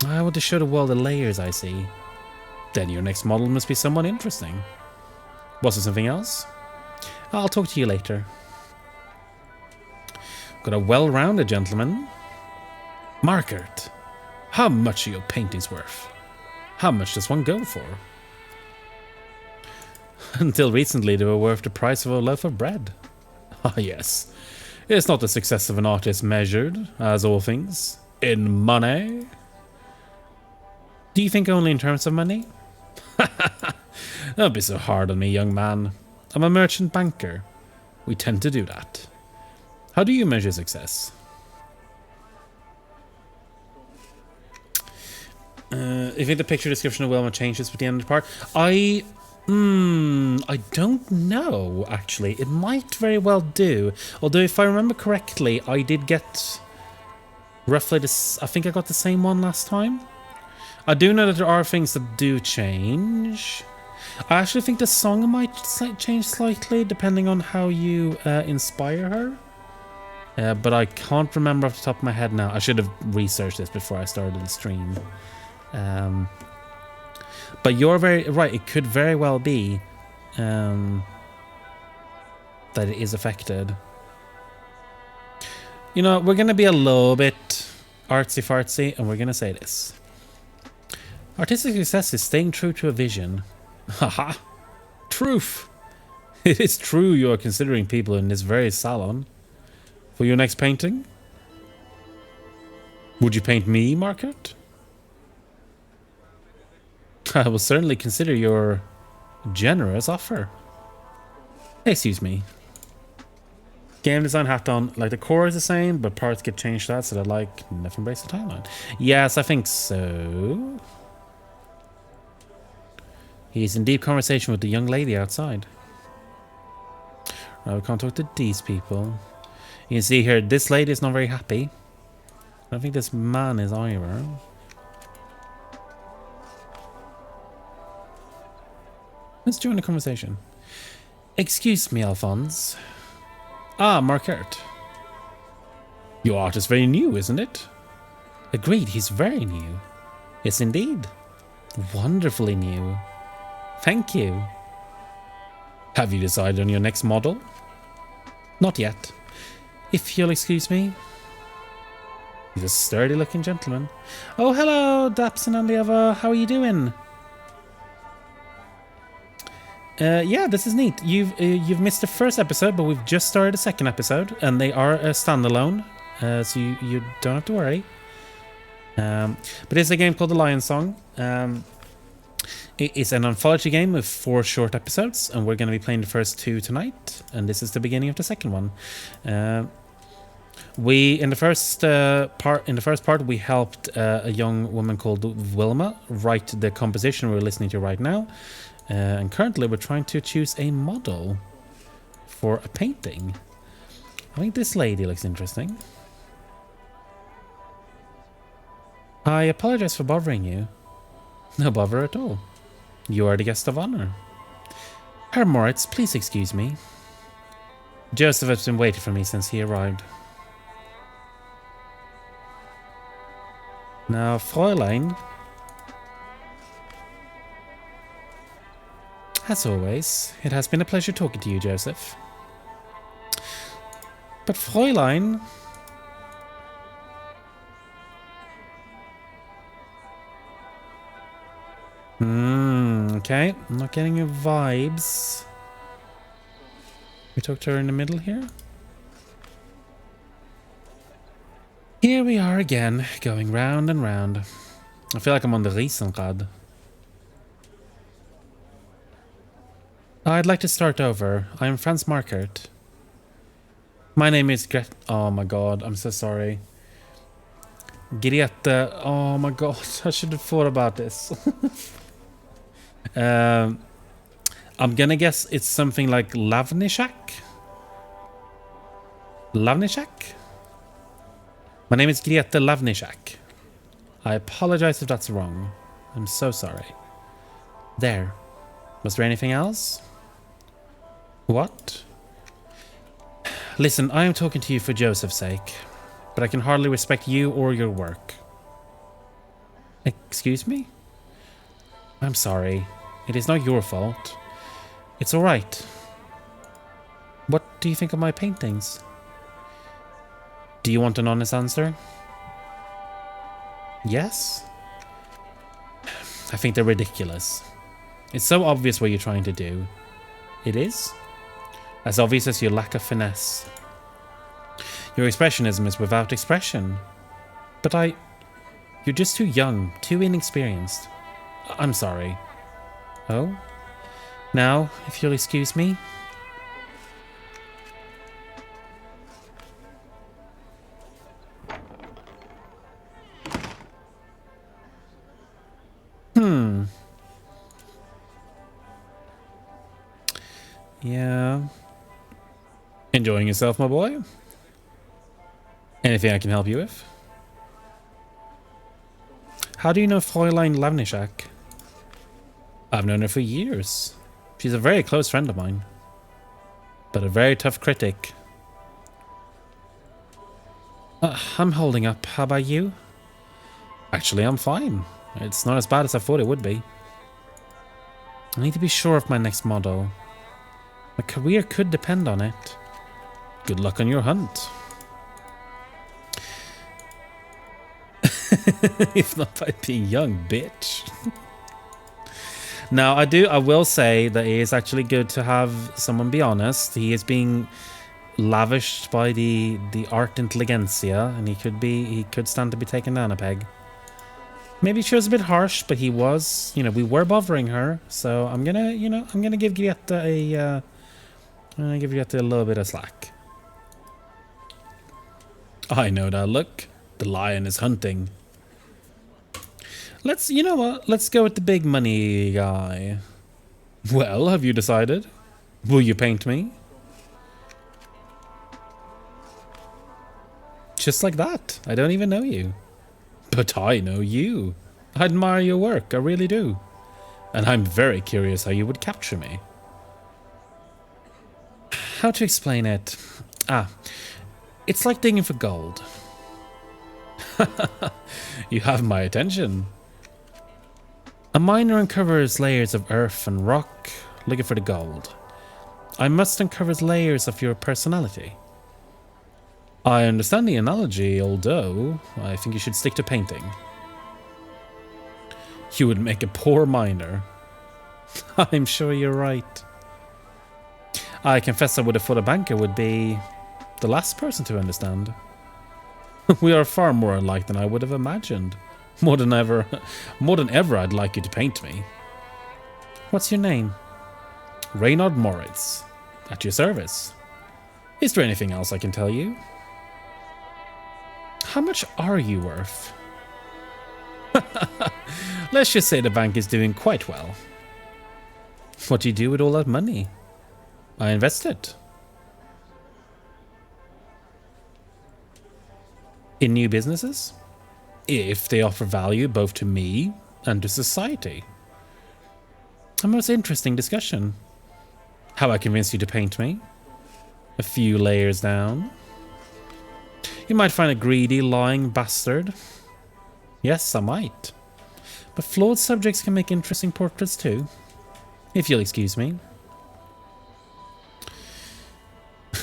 I want to show the world the layers I see. Then your next model must be someone interesting. Was there something else? I'll talk to you later. Got a well-rounded gentleman. Margaret, how much are your paintings worth? How much does one go for? Until recently, they were worth the price of a loaf of bread. Ah, yes. It's not the success of an artist measured, as all things, in money. Do you think only in terms of money? Don't be so hard on me, young man. I'm a merchant banker. We tend to do that. How do you measure success? I think the picture description of Wilma changes with the end of the part. I don't know, actually. It might very well do. Although, if I remember correctly, I did get roughly this. I think I got the same one last time. I do know that there are things that do change. I actually think the song might change slightly depending on how you inspire her. But I can't remember off the top of my head now. I should have researched this before I started the stream. But you're very right. It could very well be that it is affected. You know, we're going to be a little bit artsy-fartsy, and we're going to say this. Artistic success is staying true to a vision. Haha. Truth. It is true you are considering people in this very salon. For your next painting? Would you paint me, Margaret? I will certainly consider your generous offer. Excuse me. Game design hat on, like the core is the same, but parts get changed to that, so that like nothing breaks the timeline. Yes, I think so. He's in deep conversation with the young lady outside. We can't talk to these people. You can see here, this lady is not very happy. I don't think this man is either. Let's join the conversation. Excuse me, Alphonse. Ah, Margaret. Your art is very new, isn't it? Agreed, he's very new. Yes, indeed. Wonderfully new. Thank you. Have you decided on your next model? Not yet. If you'll excuse me. He's a sturdy-looking gentleman. Oh, hello, Dapson and the other. How are you doing? Yeah, this is neat. You've missed the first episode, but we've just started the second episode, and they are standalone, so you don't have to worry. But it's a game called The Lion Song. It's an anthology game with 4 short episodes, and we're going to be playing the first 2 tonight, and this is the beginning of the second one. In the first part, we helped a young woman called Wilma write the composition we're listening to right now. And currently we're trying to choose a model for a painting. I think this lady looks interesting. I apologize for bothering you. No bother at all. You are the guest of honor. Herr Moritz, please excuse me. Joseph has been waiting for me since he arrived. Now, Fräulein... As always, it has been a pleasure talking to you, Joseph. But Fräulein... Okay. I'm not getting your vibes. We talk to her in the middle here? Here we are again, going round and round. I feel like I'm on the Riesenrad. I'd like to start over. I am Franz Markert. My name is Oh my god, I'm so sorry. Grete. Oh my god, I should have thought about this. I'm gonna guess it's something like Lavnishak? Lavnishak? My name is Grete Lavnishak. I apologize if that's wrong. I'm so sorry. There. Was there anything else? What? Listen, I am talking to you for Joseph's sake, but I can hardly respect you or your work. Excuse me? I'm sorry. It is not your fault. It's all right. What do you think of my paintings? Do you want an honest answer? Yes? I think they're ridiculous. It's so obvious what you're trying to do. It is? As obvious as your lack of finesse. Your expressionism is without expression. But you're just too young, too inexperienced. I'm sorry. Oh? Now, if you'll excuse me. Yeah. Enjoying yourself, my boy? Anything I can help you with? How do you know Fräulein Lavnishak? I've known her for years. She's a very close friend of mine. But a very tough critic. I'm holding up. How about you? Actually, I'm fine. It's not as bad as I thought it would be. I need to be sure of my next model. My career could depend on it. Good luck on your hunt. If not by being young, bitch. Now, I will say that it is actually good to have someone be honest. He is being lavished by the art intelligentsia, and he could stand to be taken down a peg. Maybe she was a bit harsh, but he was, we were bothering her. So I'm gonna give Grete a little bit of slack. I know that look. The lion is hunting. You know what? Let's go with the big money guy. Well, have you decided? Will you paint me? Just like that. I don't even know you. But I know you. I admire your work, I really do. And I'm very curious how you would capture me. How to explain it? It's like digging for gold. You have my attention. A miner uncovers layers of earth and rock, looking for the gold. I must uncover layers of your personality. I understand the analogy, although I think you should stick to painting. You would make a poor miner. I'm sure you're right. I confess I would have thought a banker would be the last person to understand. We are far more alike than I would have imagined. More than ever, I'd like you to paint me. What's your name? Reynard Moritz. At your service. Is there anything else I can tell you? How much are you worth? Let's just say the bank is doing quite well. What do you do with all that money? I invest it. In new businesses? If they offer value both to me and to society. A most interesting discussion. How I convince you to paint me? A few layers down. You might find a greedy, lying bastard. Yes, I might. But flawed subjects can make interesting portraits too. If you'll excuse me.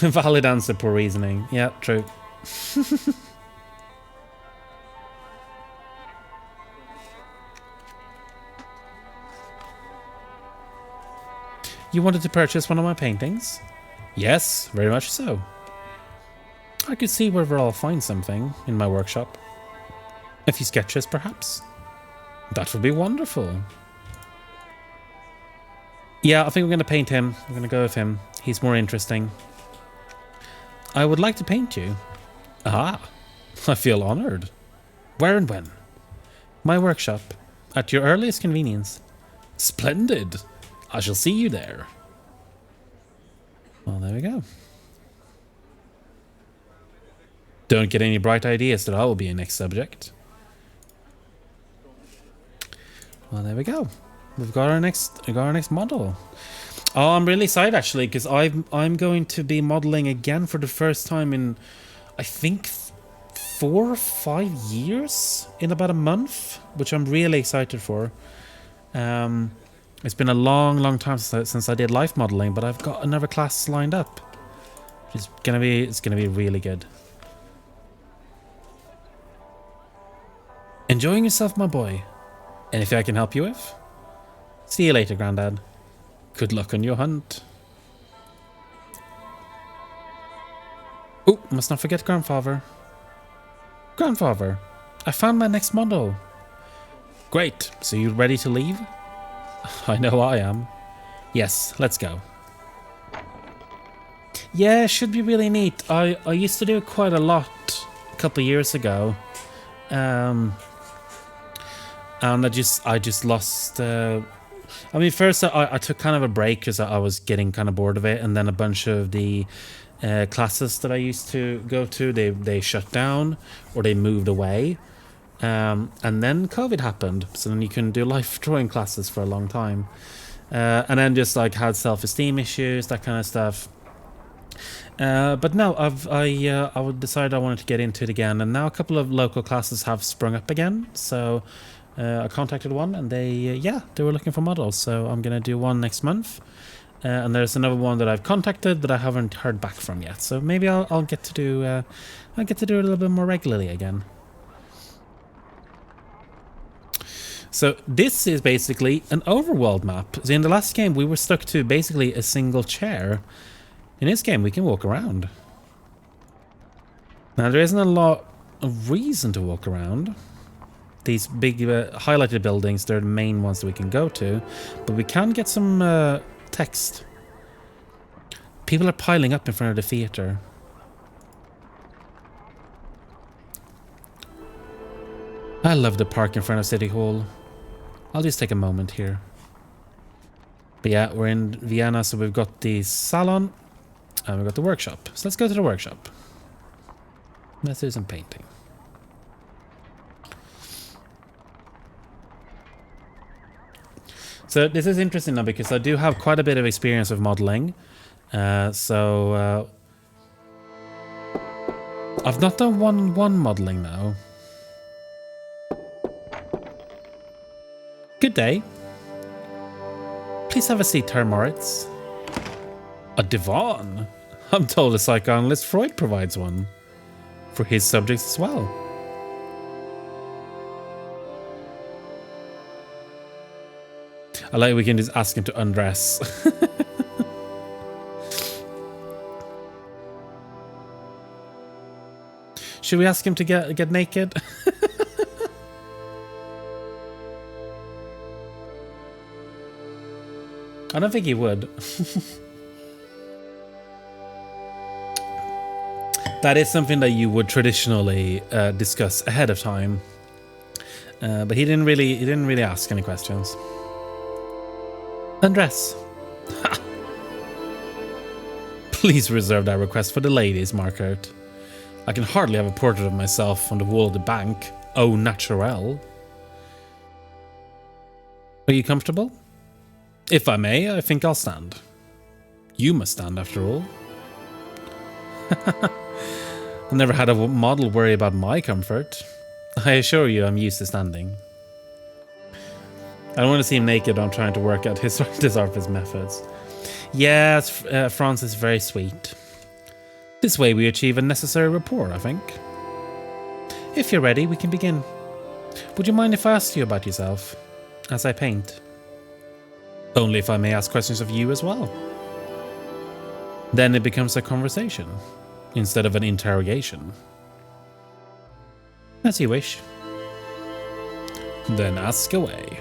Valid answer, poor reasoning. Yeah, true. You wanted to purchase one of my paintings? Yes, very much so. I could see whether I'll find something in my workshop. A few sketches, perhaps? That would be wonderful. Yeah, I think we're going to paint him. We're going to go with him. He's more interesting. I would like to paint you. Ah, I feel honored. Where and when? My workshop. At your earliest convenience. Splendid. I shall see you there. Well, there we go. Don't get any bright ideas that I will be your next subject. Well, there we go. We've got our next model. Oh, I'm really excited actually, because I'm going to be modeling again for the first time in, I think, 4 or 5 years, in about a month, which I'm really excited for. It's been a long time since I did life modeling, but I've got another class lined up. It's gonna be really good. Enjoying yourself, my boy. Anything I can help you with? See you later, Grandad. Good luck on your hunt. Oh, must not forget Grandfather. Grandfather, I found my next model. Great, so you ready to leave? I know I am. Yes, let's go. Yeah, it should be really neat. I used to do it quite a lot a couple of years ago. And I just lost... I mean, first I took kind of a break because I was getting kind of bored of it, and then a bunch of the classes that I used to go to, they shut down or they moved away. And then COVID happened, so then you couldn't do life drawing classes for a long time. And then just like had self-esteem issues, that kind of stuff. But no, I would decide I wanted to get into it again, and now a couple of local classes have sprung up again. So I contacted one, and they were looking for models. So I'm gonna do one next month, and there's another one that I've contacted that I haven't heard back from yet. So maybe I'll get to do it a little bit more regularly again. So this is basically an overworld map. So in the last game, we were stuck to basically a single chair. In this game, we can walk around. Now, there isn't a lot of reason to walk around. These big highlighted buildings, they're the main ones that we can go to. But we can get some text. People are piling up in front of the theater. I love the park in front of City Hall. I'll just take a moment here. But yeah, we're in Vienna, so we've got the salon and we've got the workshop. So let's go to the workshop. Let's do some painting. So this is interesting now because I do have quite a bit of experience with modeling. I've not done one-on-one modeling now. Good day. Please have a seat, Herr Moritz. A divan? I'm told the psychoanalyst Freud provides one. For his subjects as well. I like we can just ask him to undress. Should we ask him to get naked? I don't think he would. That is something that you would traditionally discuss ahead of time, but he didn't really ask any questions. Undress. Ha. Please reserve that request for the ladies, Markert. I can hardly have a portrait of myself on the wall of the bank. Au naturel. Are you comfortable? If I may, I think I'll stand. You must stand, after all. I've never had a model worry about my comfort. I assure you I'm used to standing. I don't want to see him naked. I'm trying to work out his methods. Yes, France is very sweet. This way we achieve a necessary rapport, I think. If you're ready, we can begin. Would you mind if I asked you about yourself, as I paint? Only if I may ask questions of you as well. Then it becomes a conversation. instead of an interrogation. As you wish. Then ask away.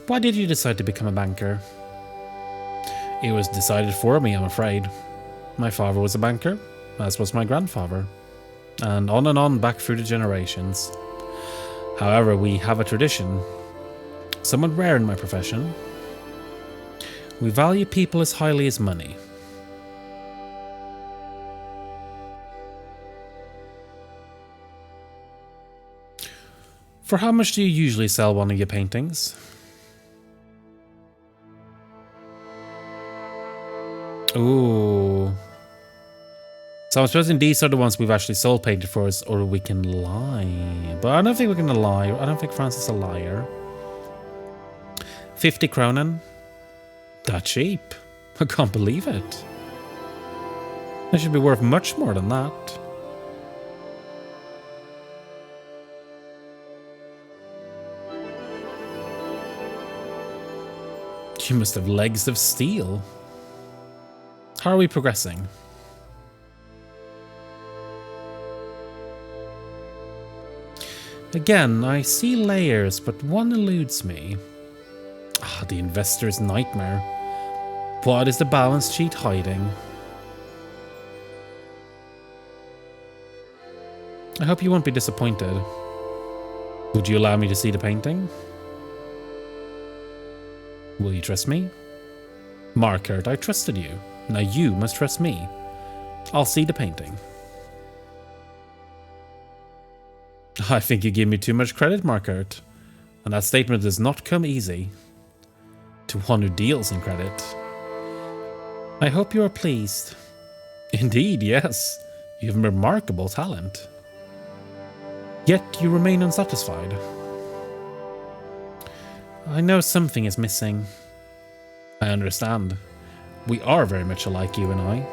Why did you decide to become a banker? It was decided for me, I'm afraid. My father was a banker, as was my grandfather, and on back through the generations. However, we have a tradition, somewhat rare in my profession. We value people as highly as money. For how much do you usually sell one of your paintings? Ooh. So I'm supposing these are the ones we've actually sold painted for us, or we can lie. But I don't think we're gonna lie. I don't think Francis is a liar. 50 kronen? That cheap? I can't believe it. It should be worth much more than that. You must have legs of steel. How are we progressing? Again, I see layers, but one eludes me. Ah, the investor's nightmare. What is the balance sheet hiding? I hope you won't be disappointed. Would you allow me to see the painting? Will you trust me? Markert, I trusted you. Now you must trust me. I'll see the painting. I think you give me too much credit, Markert. And that statement does not come easy. To one who deals in credit. I hope you are pleased. Indeed, yes. You have remarkable talent. Yet you remain unsatisfied. I know something is missing. I understand. We are very much alike, you and I.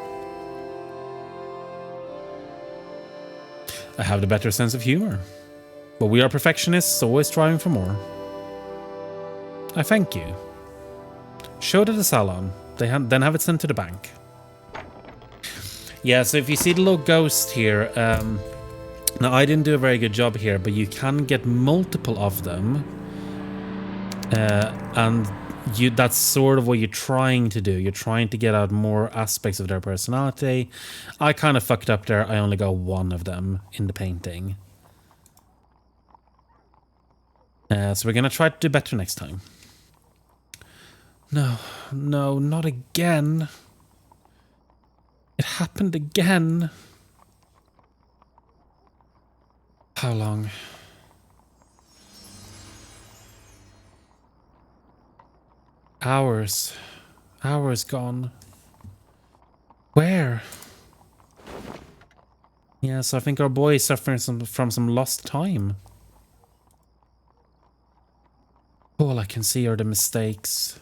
I have the better sense of humor. But we are perfectionists, always striving for more. I thank you. Show it at the salon, then have it sent to the bank. Yeah, so if you see the little ghost here, now I didn't do a very good job here, but you can get multiple of them. And that's sort of what you're trying to do. You're trying to get out more aspects of their personality. I kind of fucked up there. I only got one of them in the painting. So we're going to try to do better next time. No, not again. It happened again. How long? Hours. Hours gone. Where? Yes, I think our boy is suffering from some lost time. All I can see are the mistakes.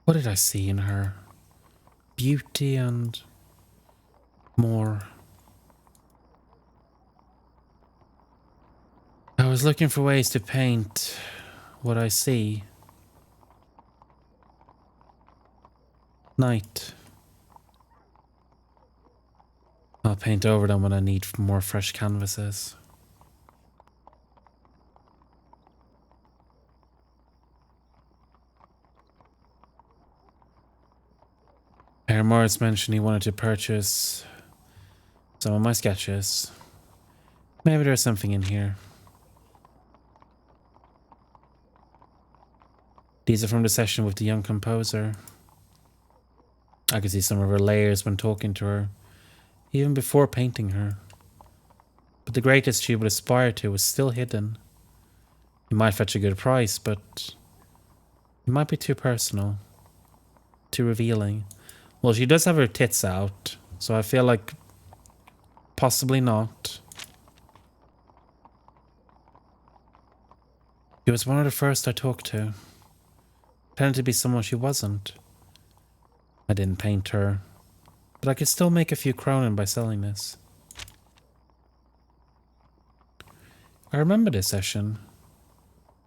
What did I see in her? Beauty and more. I was looking for ways to paint what I see. Night. I'll paint over them when I need more fresh canvases. Herr Morris mentioned he wanted to purchase some of my sketches. Maybe there's something in here. These are from the session with the young composer. I could see some of her layers when talking to her, even before painting her. But the greatest she would aspire to was still hidden. It might fetch a good price, but it might be too personal, too revealing. Well, she does have her tits out, so I feel like possibly not. She was one of the first I talked to. Pretended to be someone she wasn't. I didn't paint her, but I could still make a few kronen by selling this. I remember this session.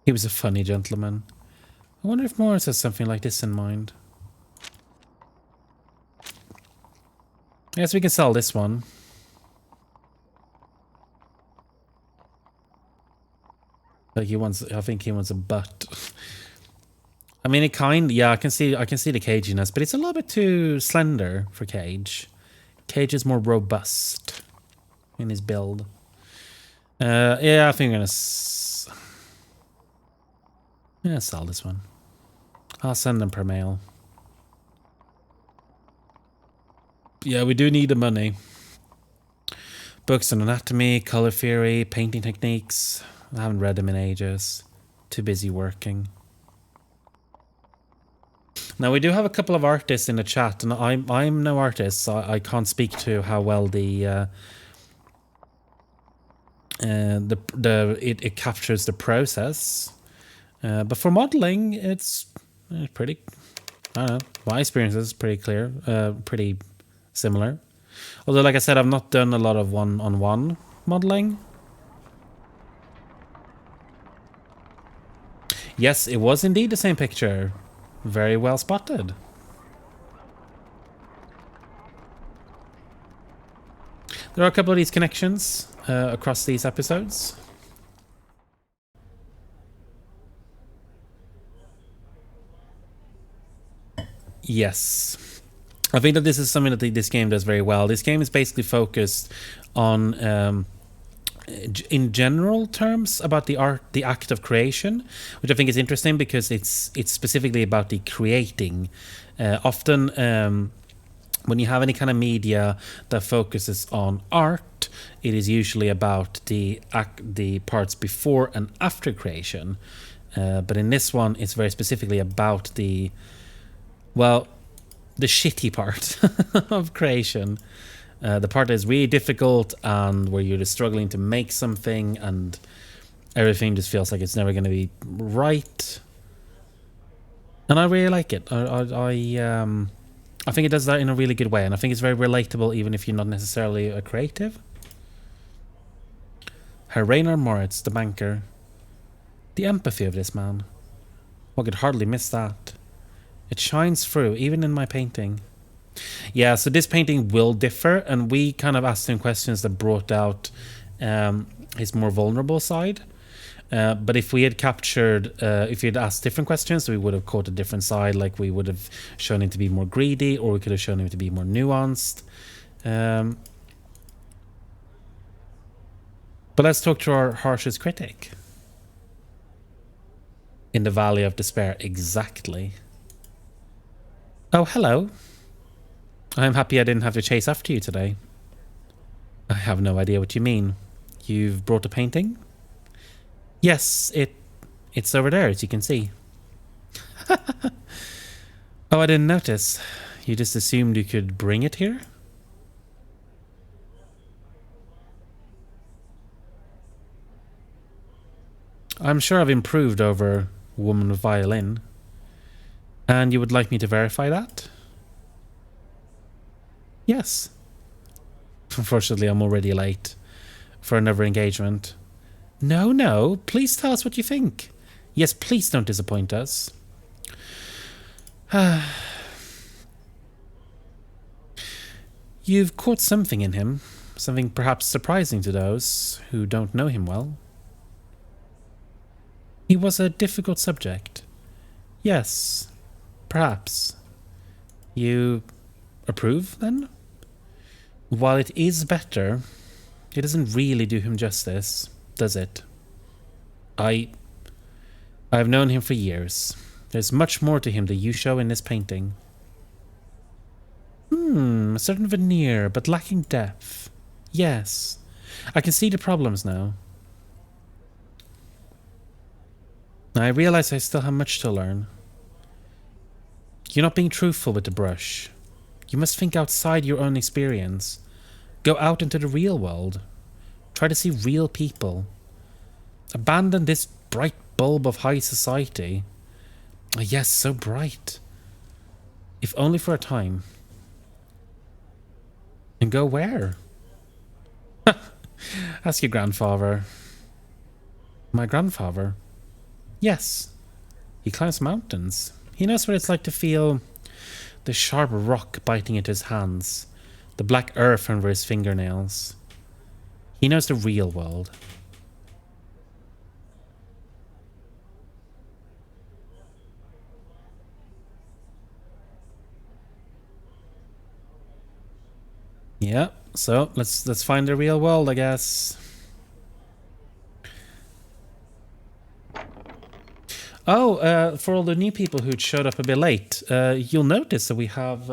He was a funny gentleman. I wonder if Morris has something like this in mind. I guess we can sell this one. Like he wants, I think he wants a butt. I mean, yeah, I can see the caginess, but it's a little bit too slender for Cage. Cage is more robust in his build. Yeah, I think I'm gonna sell this one. I'll send them per mail. Yeah, we do need the money. Books on anatomy, color theory, painting techniques. I haven't read them in ages. Too busy working. Now we do have a couple of artists in the chat, and I'm no artist, so I can't speak to how well it captures the process. But for modeling, it's pretty. I don't know. My experience is pretty clear, pretty similar. Although, like I said, I've not done a lot of one-on-one modeling. Yes, it was indeed the same picture. Very well spotted. There are a couple of these connections across these episodes. Yes. I think that this is something that this game does very well. This game is basically focused on, in general terms, about the act of creation, which I think is interesting because it's specifically about the creating. Often, when you have any kind of media that focuses on art, it is usually about the parts before and after creation. But in this one, it's very specifically about the shitty part of creation. The part that is really difficult and where you're just struggling to make something and everything just feels like it's never going to be right. And I really like it. I think it does that in a really good way, and I think it's very relatable even if you're not necessarily a creative. Herr Rainer Moritz, the banker. The empathy of this man. One could hardly miss that. It shines through, even in my painting. Yeah, so this painting will differ, and we kind of asked him questions that brought out his more vulnerable side. But if we had captured, if you'd asked different questions, we would have caught a different side. Like we would have shown him to be more greedy, or we could have shown him to be more nuanced. But let's talk to our harshest critic. In the Valley of Despair, exactly. Oh, hello. I'm happy I didn't have to chase after you today. I have no idea what you mean. You've brought a painting? Yes, it's over there, as you can see. Oh, I didn't notice. You just assumed you could bring it here? I'm sure I've improved over Woman with Violin. And you would like me to verify that? Yes. Unfortunately, I'm already late for another engagement. No, please tell us what you think. Yes, please don't disappoint us. You've caught something in him, something perhaps surprising to those who don't know him well. He was a difficult subject. Yes, perhaps. You approve, then? While it is better, it doesn't really do him justice, does it? I've known him for years. There's much more to him than you show in this painting. A certain veneer, but lacking depth. Yes, I can see the problems now. I realize I still have much to learn. You're not being truthful with the brush. You must think outside your own experience. Go out into the real world. Try to see real people. Abandon this bright bulb of high society. Oh, yes, so bright. If only for a time. And go where? Ask your grandfather. My grandfather? Yes. He climbs mountains. He knows what it's like to feel the sharp rock biting into his hands. The black earth under his fingernails. He knows the real world. Yeah, so let's find the real world, I guess. Oh, for all the new people who showed up a bit late, you'll notice that we have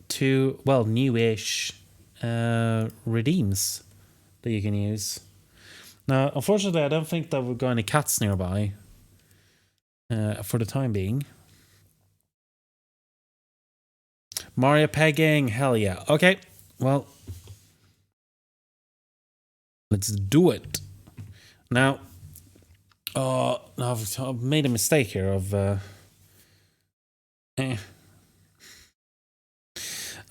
two, well, newish redeems that you can use. Now, unfortunately, I don't think that we've got any cats nearby for the time being. Mario pegging, hell yeah. Okay, well, let's do it. Now, I've made a mistake here of...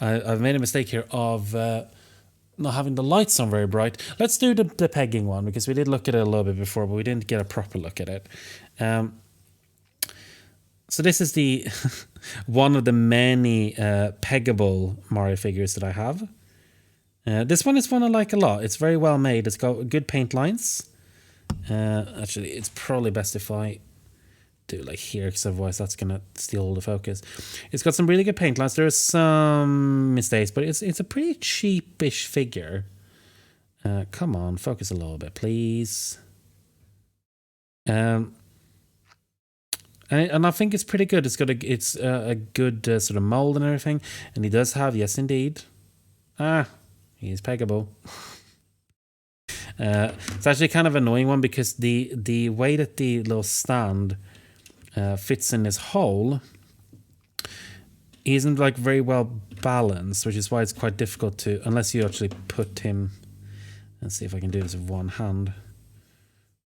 I've made a mistake here of not having the lights on very bright. Let's do the pegging one, because we did look at it a little bit before, but we didn't get a proper look at it. So this is the one of the many peggable Mario figures that I have. This one is one I like a lot. It's very well made. It's got good paint lines. Actually, it's probably best if I do like here, because otherwise that's gonna steal all the focus. It's got some really good paint lines. There are some mistakes, but it's a pretty cheapish figure. Come on, focus a little bit, please. And I think it's pretty good. It's got a good sort of mold and everything, and he does have, yes indeed, he's peggable. It's actually kind of an annoying one, because the way that the little stand fits in this hole isn't like very well balanced, which is why it's quite difficult to, unless you actually put him. Let's see if I can do this with one hand.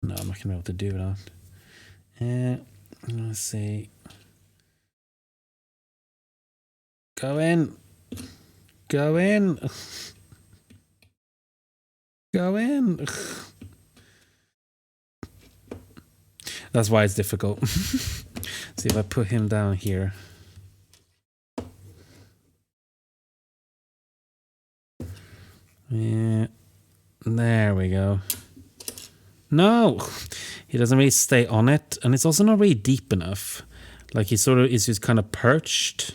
No, I'm not gonna be able to do that. Let's see. Go in. Go in. Go in. That's why it's difficult. See if I put him down here. Yeah. There we go. No! He doesn't really stay on it, and it's also not really deep enough. Like, he sort of is just kind of perched.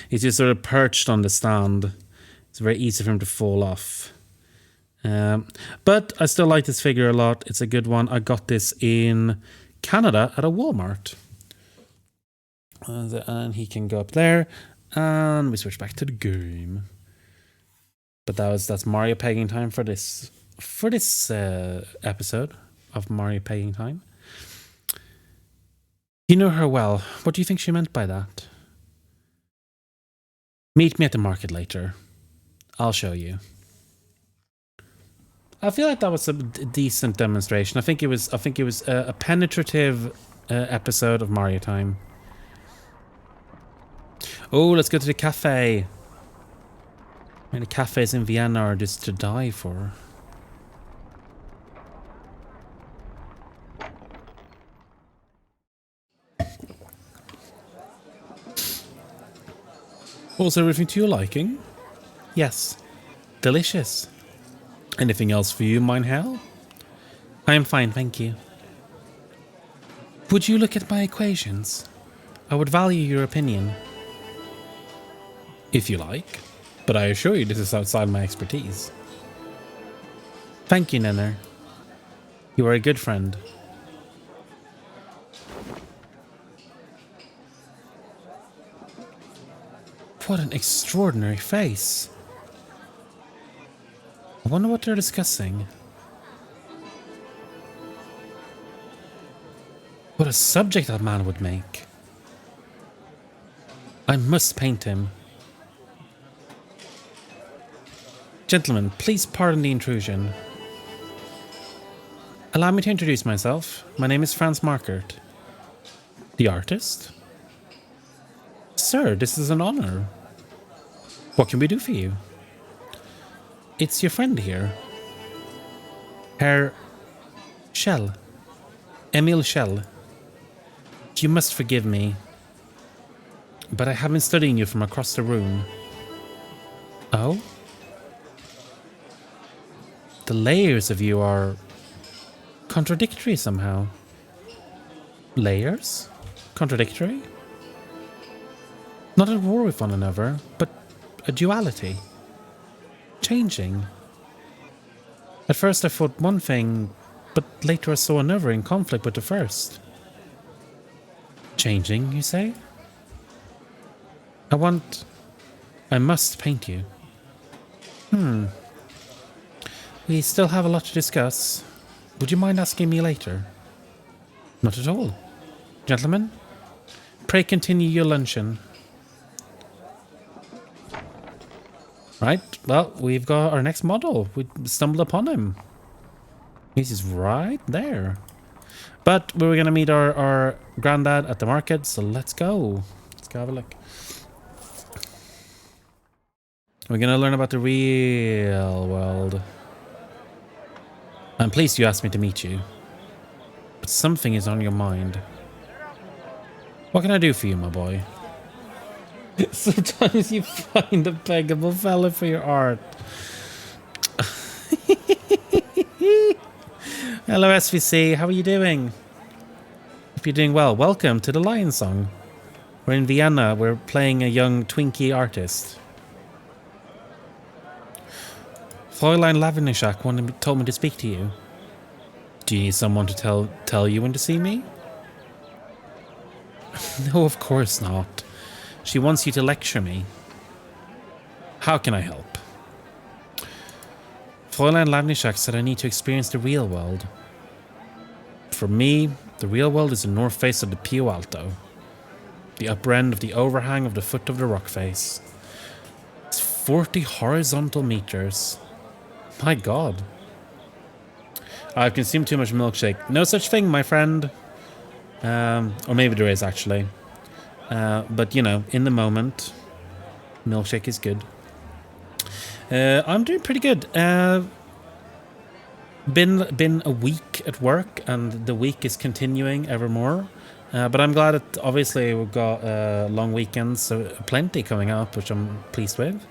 He's just sort of perched on the stand. It's very easy for him to fall off. But I still like this figure a lot. It's a good one. I got this in Canada at a Walmart. And he can go up there. And we switch back to the game. But that's Mario pegging time for this episode of Mario pegging time. You know her well. What do you think she meant by that? Meet me at the market later. I'll show you. I feel like that was a decent demonstration. I think it was a penetrative episode of Mario time. Oh, let's go to the cafe. And the cafes in Vienna are just to die for. Also, everything to your liking? Yes. Delicious. Anything else for you, mein Herr? I am fine, thank you. Would you look at my equations? I would value your opinion. If you like. But I assure you this is outside my expertise. Thank you, Nenner. You are a good friend. What an extraordinary face. I wonder what they're discussing. What a subject that man would make. I must paint him. Gentlemen, please pardon the intrusion. Allow me to introduce myself. My name is Franz Markert. The artist? Sir, this is an honor. What can we do for you? It's your friend here. Herr Schell. Emil Schell. You must forgive me. But I have been studying you from across the room. Oh? The layers of you are contradictory somehow. Layers? Contradictory? Not at war with one another, but a duality. Changing. At first I thought one thing, but later I saw another in conflict with the first. Changing, you say? I must paint you. We still have a lot to discuss. Would you mind asking me later? Not at all. Gentlemen, pray continue your luncheon. Right, well, we've got our next model. We stumbled upon him. He's right there. But we were going to meet our granddad at the market, so let's go. Let's go have a look. We're going to learn about the real world. I'm pleased you asked me to meet you. But something is on your mind. What can I do for you, my boy? Sometimes you find a beggable fella for your art. Hello, SVC. How are you doing? If you're doing well, welcome to the Lion Song. We're in Vienna. We're playing a young Twinkie artist. Fräulein Lavenishak told me to speak to you. Do you need someone to tell you when to see me? No, of course not. She wants you to lecture me. How can I help? Fräulein Lavenishak said I need to experience the real world. For me, the real world is the north face of the Pio Alto. The upper end of the overhang of the foot of the rock face. It's 40 horizontal meters. My God. I've consumed too much milkshake. No such thing, my friend. Or maybe there is, actually. But, you know, in the moment, milkshake is good. I'm doing pretty good. Been a week at work, and the week is continuing ever more. But I'm glad that, obviously, we've got long weekends, so plenty coming up, which I'm pleased with.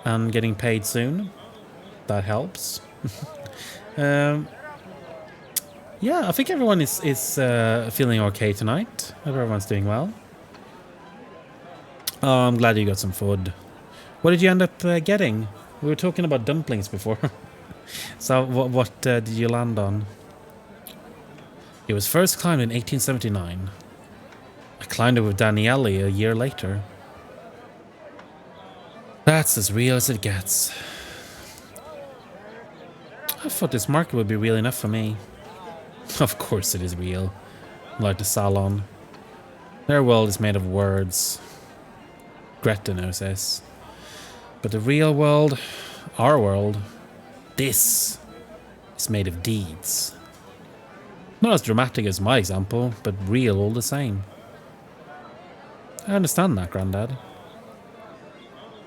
And getting paid soon. That helps. Yeah, I think everyone is feeling okay tonight. Hope everyone's doing well. Oh, I'm glad you got some food. What did you end up getting? We were talking about dumplings before. So what did you land on? It was first climbed in 1879. I climbed it with Daniele a year later. That's as real as it gets. I thought this market would be real enough for me. Of course it is real. Like the salon. Their world is made of words. Greta knows this. But the real world, our world, this is made of deeds. Not as dramatic as my example, but real all the same. I understand that, Grandad.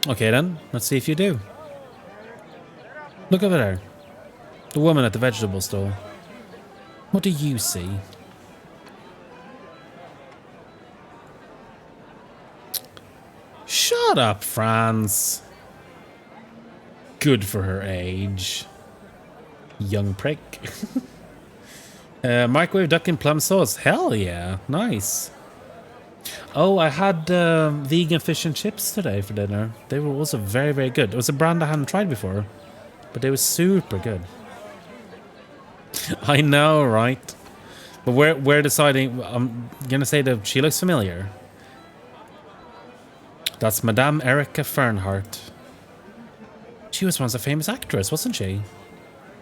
Okay then, let's see if you do. Look over there. The woman at the vegetable stall. What do you see? Shut up, Franz. Good for her age. Young prick. Microwave duck and plum sauce. Hell yeah. Nice. Oh, I had vegan fish and chips today for dinner. They were also very, very good. It was a brand I hadn't tried before, but they were super good. I know, right? But we're deciding. I'm gonna say that she looks familiar. That's Madame Erika Fernhardt. She was once a famous actress, wasn't she?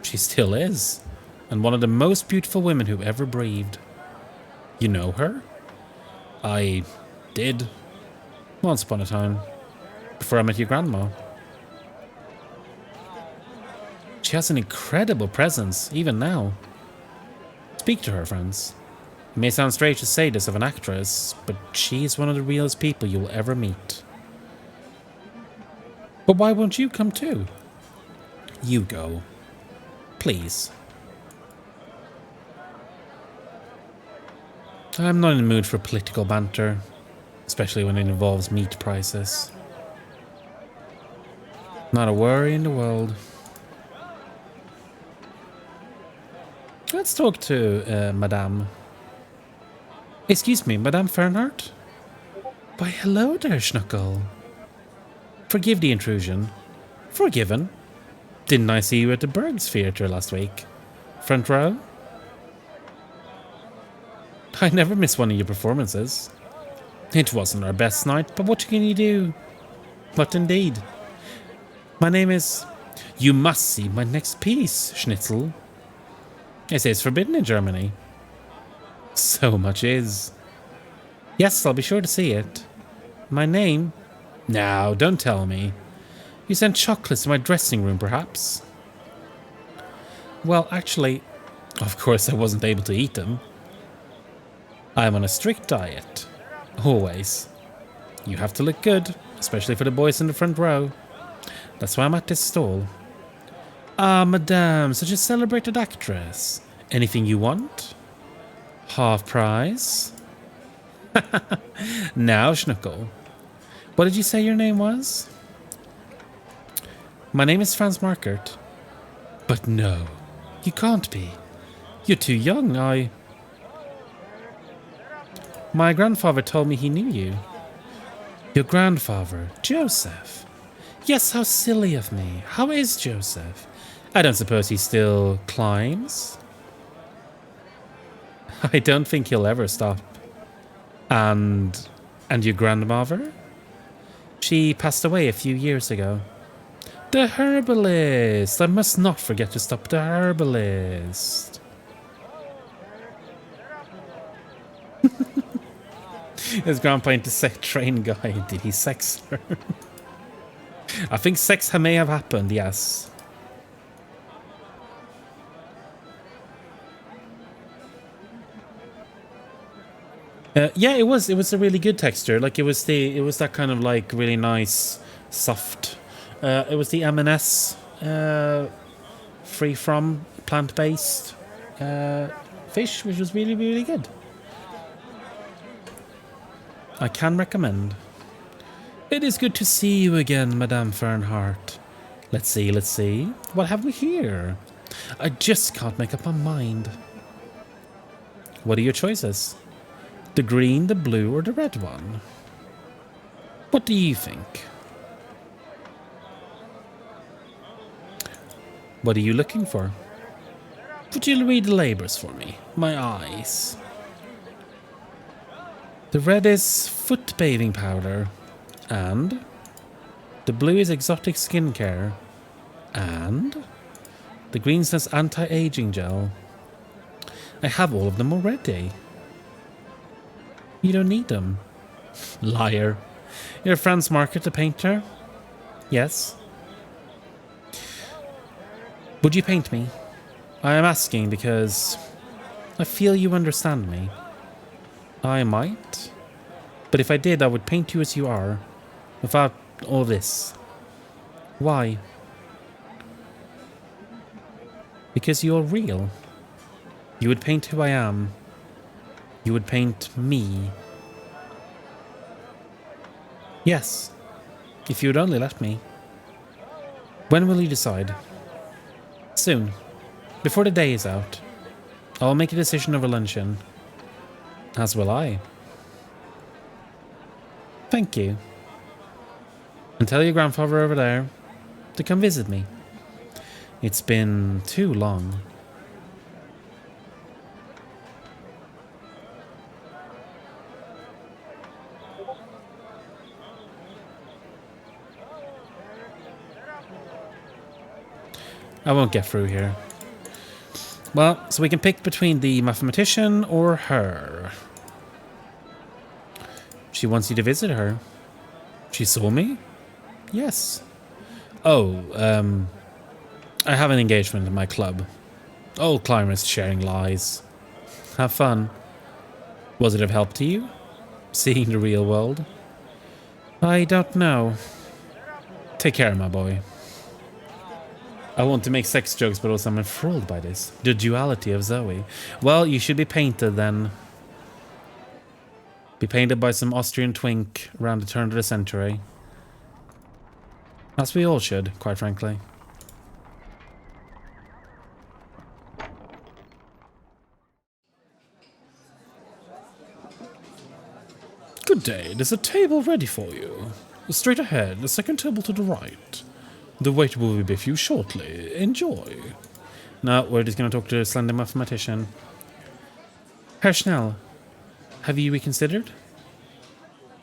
She still is, and one of the most beautiful women who ever breathed. You know her? I did. Once upon a time, before I met your grandma. She has an incredible presence, even now. Speak to her, friends. It may sound strange to say this of an actress, but she's one of the realest people you'll ever meet. But why won't you come too? You go. Please. I'm not in the mood for political banter. especially when it involves meat prices. Not a worry in the world. Let's talk to Madame. Excuse me, Madame Fernhardt? Why, hello there, Schnuckle. Forgive the intrusion. Forgiven. Didn't I see you at the Bergs Theatre last week? Front row? I never miss one of your performances. It wasn't our best night, but what can you do? What indeed? My name is... You must see my next piece, Schnitzel. They say it's forbidden in Germany. So much is. Yes, I'll be sure to see it. My name? No, don't tell me. You sent chocolates to my dressing room, perhaps? Well, actually, of course I wasn't able to eat them. I'm on a strict diet. Always. You have to look good, especially for the boys in the front row. That's why I'm at this stall. Ah, madame, such a celebrated actress. Anything you want? Half price? Now, Schnuckle. What did you say your name was? My name is Franz Markert. But no, you can't be. You're too young, My grandfather told me he knew you. Your grandfather, Joseph. Yes, how silly of me. How is Joseph? I don't suppose he still climbs? I don't think he'll ever stop. And your grandmother? She passed away a few years ago. The herbalist! I must not forget to stop the herbalist. His grandpa into sex train guy. Did he sex her? I think sex may have happened, yes. Yeah, it was a really good texture. Like it was that kind of like really nice, soft. It was the M&S free from plant-based fish, which was really, really good. I can recommend. It is good to see you again, Madame Fernhardt. Let's see. What have we here? I just can't make up my mind. What are your choices? The green, the blue, or the red one? What do you think? What are you looking for? Would you read the labels for me? My eyes. The red is foot bathing powder. And the blue is exotic skincare. And the green says anti-aging gel. I have all of them already. You don't need them. Liar. You're Franz Markert, the painter? Yes. Would you paint me? I am asking because I feel you understand me. I might. But if I did, I would paint you as you are. Without all this. Why? Because you're real. You would paint who I am. You would paint me. Yes. If you would only let me. When will you decide? Soon. Before the day is out. I will make a decision over luncheon. As will I. Thank you. And tell your grandfather over there to come visit me. It's been too long. I won't get through here. Well, so we can pick between the mathematician or her. She wants you to visit her. She saw me? Yes. Oh, I have an engagement in my club. Old climbers sharing lies. Have fun. Was it of help to you? Seeing the real world? I don't know. Take care, my boy. I want to make sex jokes, but also I'm enthralled by this. The duality of Zoe. Well, you should be painted then. Be painted by some Austrian twink around the turn of the century. As we all should, quite frankly. Good day, there's a table ready for you. Straight ahead, the second table to the right. The waiter will be with you shortly. Enjoy. Now, we're just going to talk to the slender mathematician. Herr Schnell, have you reconsidered?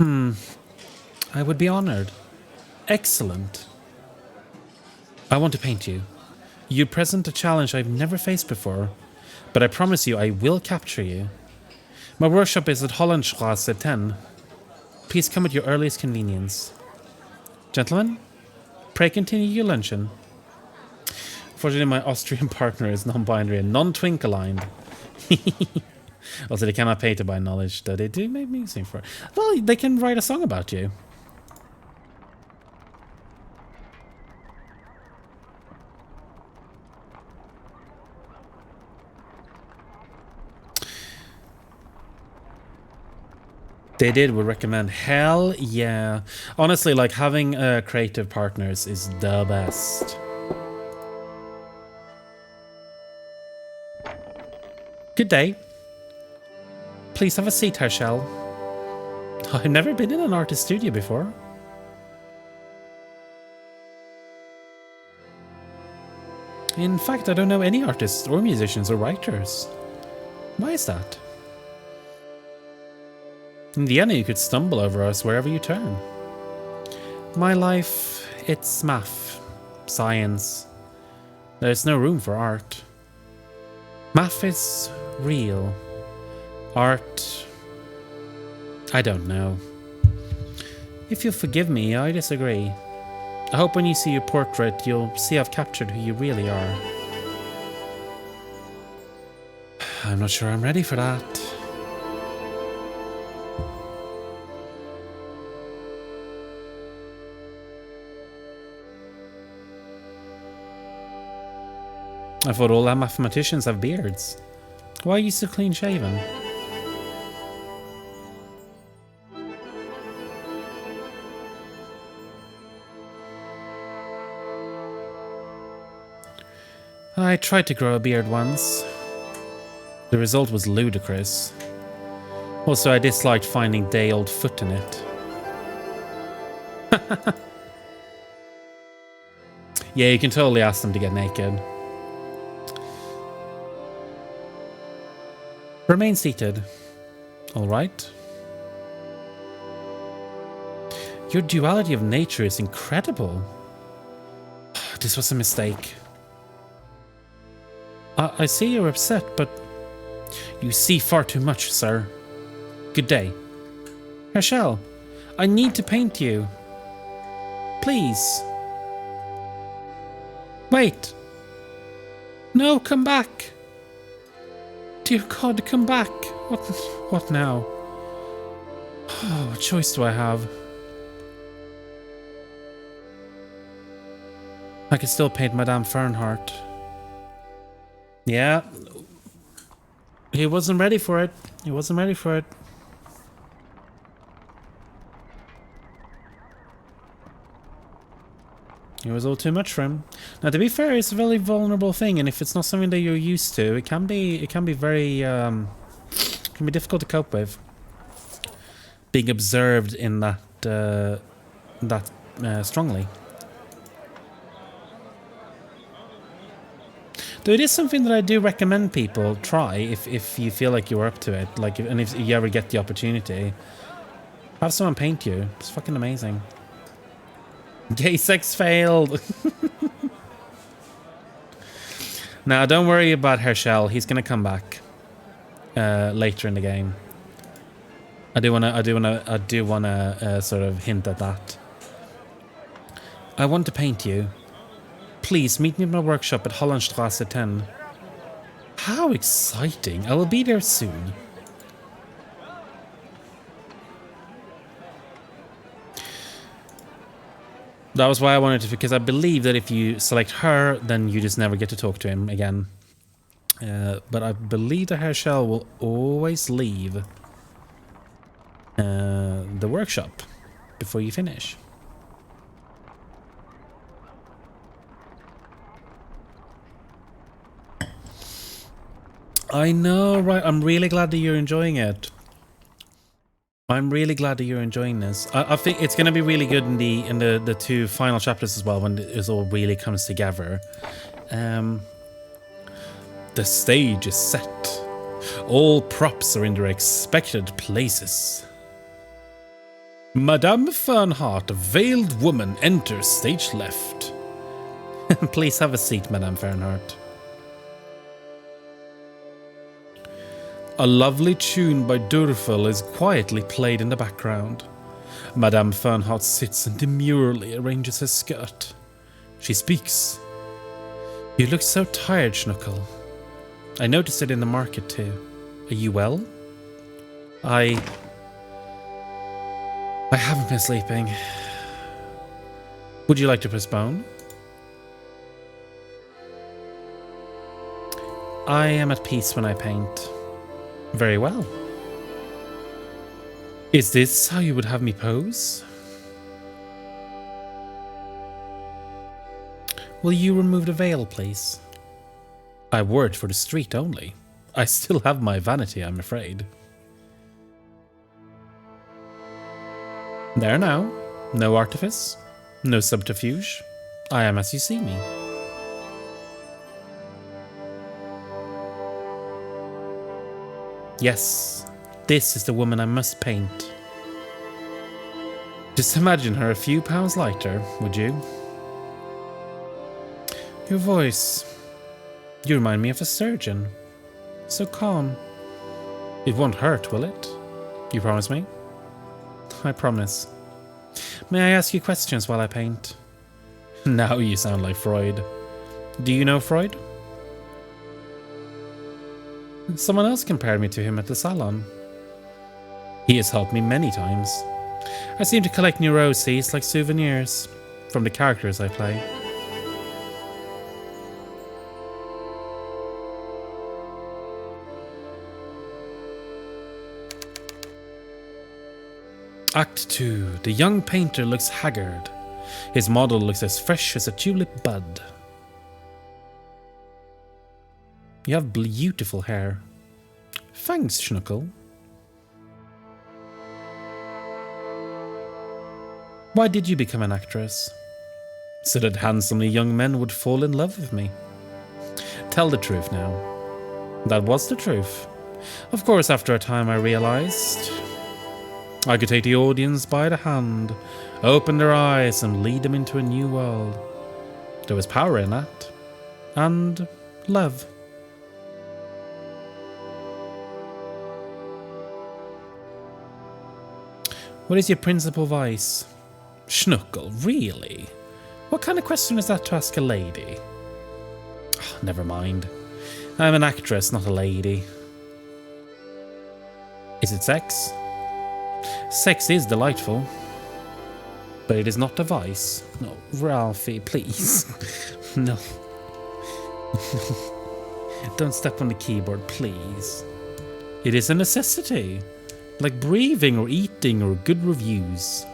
I would be honored. Excellent. I want to paint you. You present a challenge I've never faced before, but I promise you I will capture you. My workshop is at Hollandstrasse 10. Please come at your earliest convenience. Gentlemen, pray continue your luncheon. Unfortunately, my Austrian partner is non-binary and non-twink aligned. Also, they cannot pay to buy knowledge, though they do make music for it. Well, they can write a song about you. They would recommend. Hell yeah. Honestly, like, having creative partners is the best. Good day. Please have a seat, Herschel. I've never been in an artist studio before. In fact, I don't know any artists or musicians or writers. Why is that? In Vienna, you could stumble over us wherever you turn. My life, it's math, science. There's no room for art. Math is real. Art, I don't know. If you'll forgive me, I disagree. I hope when you see your portrait, you'll see I've captured who you really are. I'm not sure I'm ready for that. I thought all our mathematicians have beards. Why are you so clean shaven? I tried to grow a beard once. The result was ludicrous. Also, I disliked finding day-old foot in it. Yeah, you can totally ask them to get naked. Remain seated. All right. Your duality of nature is incredible. This was a mistake. I see you're upset, but you see far too much, sir. Good day. Herschel, I need to paint you. Please. Wait. No, come back. Dear God, come back. What now? Oh, what choice do I have? I can still paint Madame Fernhardt. Yeah. He wasn't ready for it. He wasn't ready for it. It was all too much for him. Now, to be fair, it's a very vulnerable thing, and if it's not something that you're used to, it can be very can be difficult to cope with. Being observed in that strongly. Though it is something that I do recommend people try if you feel like you're up to it, like, and if you ever get the opportunity, have someone paint you. It's fucking amazing. Gay sex failed. Now, don't worry about Herschel. He's gonna come back later in the game. I do wanna sort of hint at that. I want to paint you. Please meet me at my workshop at Hollandstrasse 10. How exciting! I will be there soon. That was why I wanted to, because I believe that if you select her, then you just never get to talk to him again. But I believe that Herschel will always leave the workshop before you finish. I know, right? I'm really glad that you're enjoying it. I'm really glad that you're enjoying this. I think it's going to be really good in the two final chapters as well, when it all really comes together. The stage is set. All props are in their expected places. Madame Fernhardt, a veiled woman, enters stage left. Please have a seat, Madame Fernhardt. A lovely tune by Durfel is quietly played in the background. Madame Fernhardt sits and demurely arranges her skirt. She speaks. You look so tired, Schnuckel. I noticed it in the market too. Are you well? I haven't been sleeping. Would you like to postpone? I am at peace when I paint. Very well. Is this how you would have me pose? Will you remove the veil, please? I wore it for the street only. I still have my vanity, I'm afraid. There now. No artifice. No subterfuge. I am as you see me. Yes, this is the woman I must paint. Just imagine her a few pounds lighter, would you? Your voice. You remind me of a surgeon. So calm. It won't hurt, will it? You promise me? I promise. May I ask you questions while I paint? Now you sound like Freud. Do you know Freud? Someone else compared me to him at the salon. He has helped me many times. I seem to collect neuroses like souvenirs from the characters I play. Act 2. The young painter looks haggard. His model looks as fresh as a tulip bud. You have beautiful hair. Thanks, Schnuckel. Why did you become an actress? So that handsomely young men would fall in love with me. Tell the truth now. That was the truth. Of course, after a time I realized I could take the audience by the hand, open their eyes and lead them into a new world. There was power in that. And love. What is your principal vice? Schnuckel, really? What kind of question is that to ask a lady? Oh, never mind. I'm an actress, not a lady. Is it sex? Sex is delightful. But it is not a vice. No, Ralphie, please. No. Don't step on the keyboard, please. It is a necessity. Like breathing or eating or good reviews.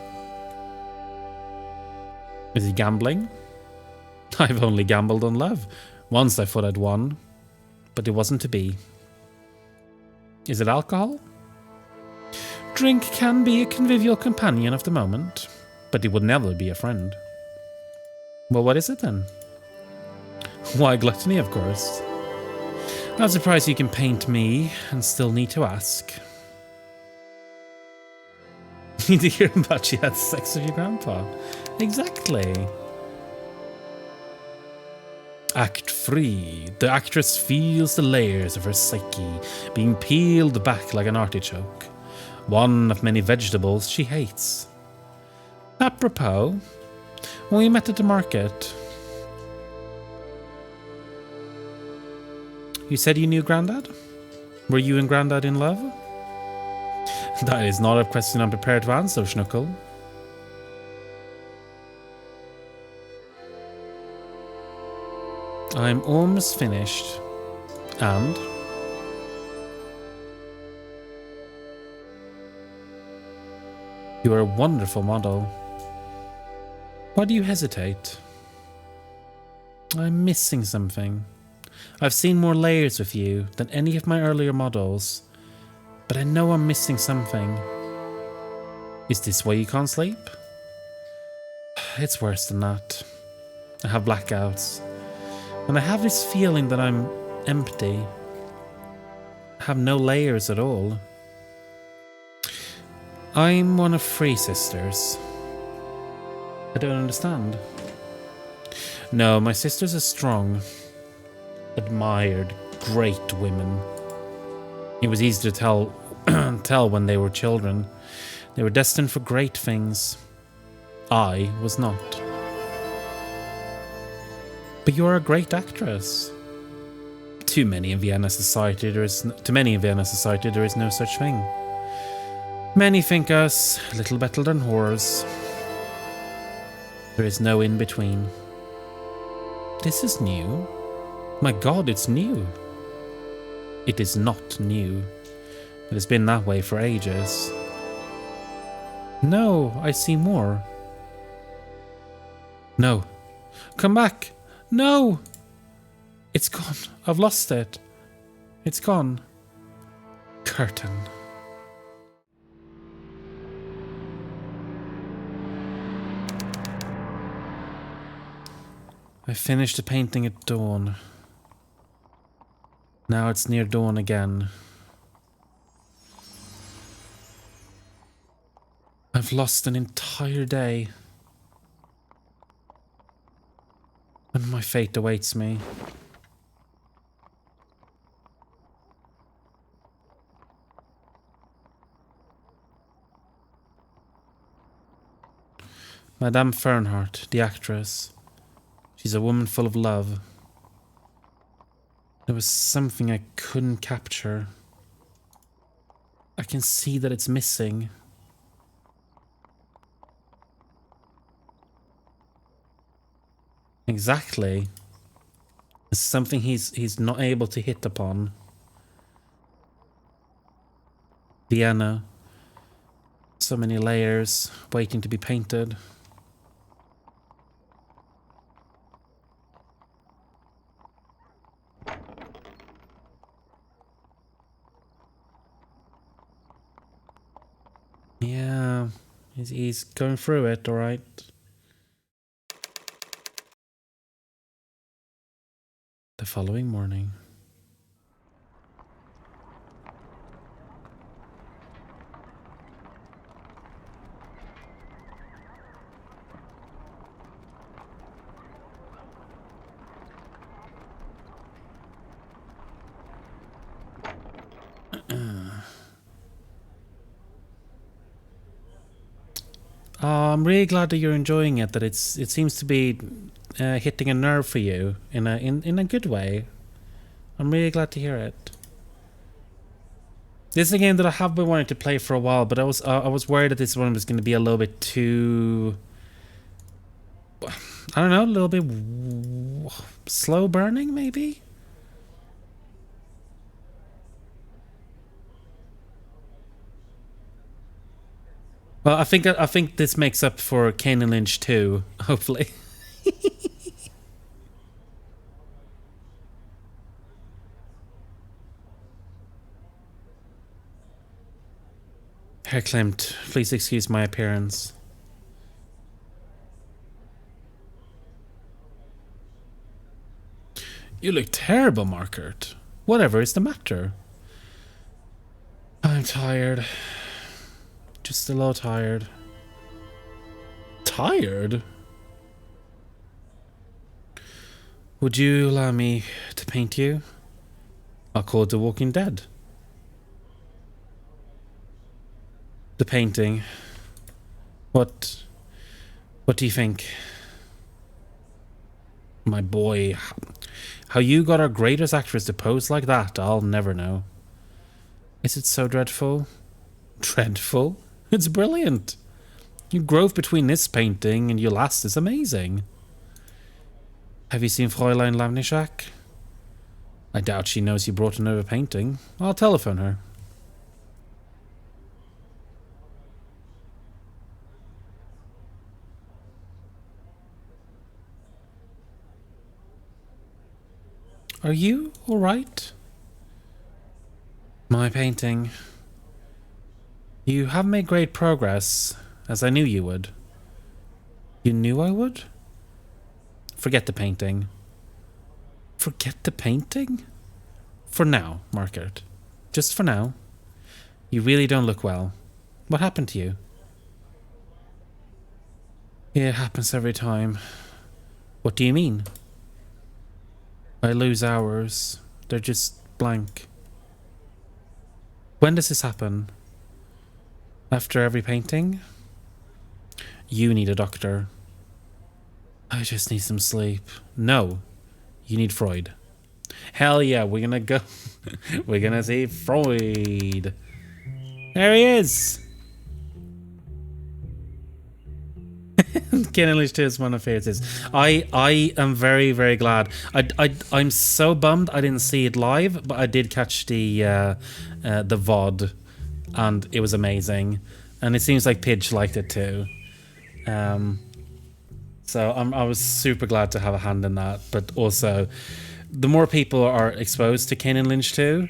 Is he gambling? I've only gambled on love. Once I thought I'd won, but it wasn't to be. Is it alcohol? Drink can be a convivial companion of the moment, but it would never be a friend. Well, what is it then? Why, gluttony, of course. I'm surprised you can paint me and still need to ask. Did you hear about she had sex with your grandpa? Exactly. Act 3. The actress feels the layers of her psyche being peeled back like an artichoke. One of many vegetables she hates. Apropos, when we met at the market, you said you knew Grandad? Were you and Grandad in love? That is not a question I'm prepared to answer, Schnuckel. I'm almost finished. And? You are a wonderful model. Why do you hesitate? I'm missing something. I've seen more layers with you than any of my earlier models, but I know I'm missing something. Is this why you can't sleep? It's worse than that. I have blackouts, and I have this feeling that I'm empty. I have no layers at all. I'm one of 3 sisters. I don't understand. No, my sisters are strong, admired, great women. It was easy to tell when they were children. They were destined for great things. I was not. But you're a great actress. To many in Vienna society, there is no such thing. Many think us little better than whores. There is no in between. This is new. My God, it's new. It is not new. It has been that way for ages. No, I see more. No. Come back. No! It's gone. I've lost it. It's gone. Curtain. I finished the painting at dawn. Now it's near dawn again. I've lost an entire day. And my fate awaits me. Madame Fernhardt, the actress. She's a woman full of love. There was something I couldn't capture. I can see that it's missing. Exactly. It's something he's not able to hit upon. Vienna. So many layers waiting to be painted. Yeah, he's going through it, all right. The following morning. I'm really glad that you're enjoying it. That it seems to be hitting a nerve for you in a good way. I'm really glad to hear it. This is a game that I have been wanting to play for a while, but I was worried that this one was going to be a little bit too, I don't know, a little bit slow burning, maybe. Well, I think this makes up for Kane and Lynch 2, hopefully. Herr Klimt, please excuse my appearance. You look terrible, Markert. Whatever is the matter? I'm tired. Just a little tired. Tired? Would you allow me to paint you? I'll call it The Walking Dead. The painting. What do you think? My boy, how you got our greatest actress to pose like that, I'll never know. Is it so dreadful? Dreadful? It's brilliant. Your growth between this painting and your last is amazing. Have you seen Fräulein Lavnischak? I doubt she knows you brought another painting. I'll telephone her. Are you alright? My painting. You have made great progress, as I knew you would. You knew I would? Forget the painting. Forget the painting? For now, Margaret. Just for now. You really don't look well. What happened to you? It happens every time. What do you mean? I lose hours. They're just blank. When does this happen? After every painting? You need a doctor. I just need some sleep. No, you need Freud. Hell yeah, we're gonna go. We're gonna see Freud. There he is. Ken English 2 is one of my favorites. I am very, very glad. I'm so bummed I didn't see it live, but I did catch the VOD, and it was amazing. And it seems like Pidge liked it too. So I was super glad to have a hand in that. But also, the more people are exposed to Kane and Lynch 2,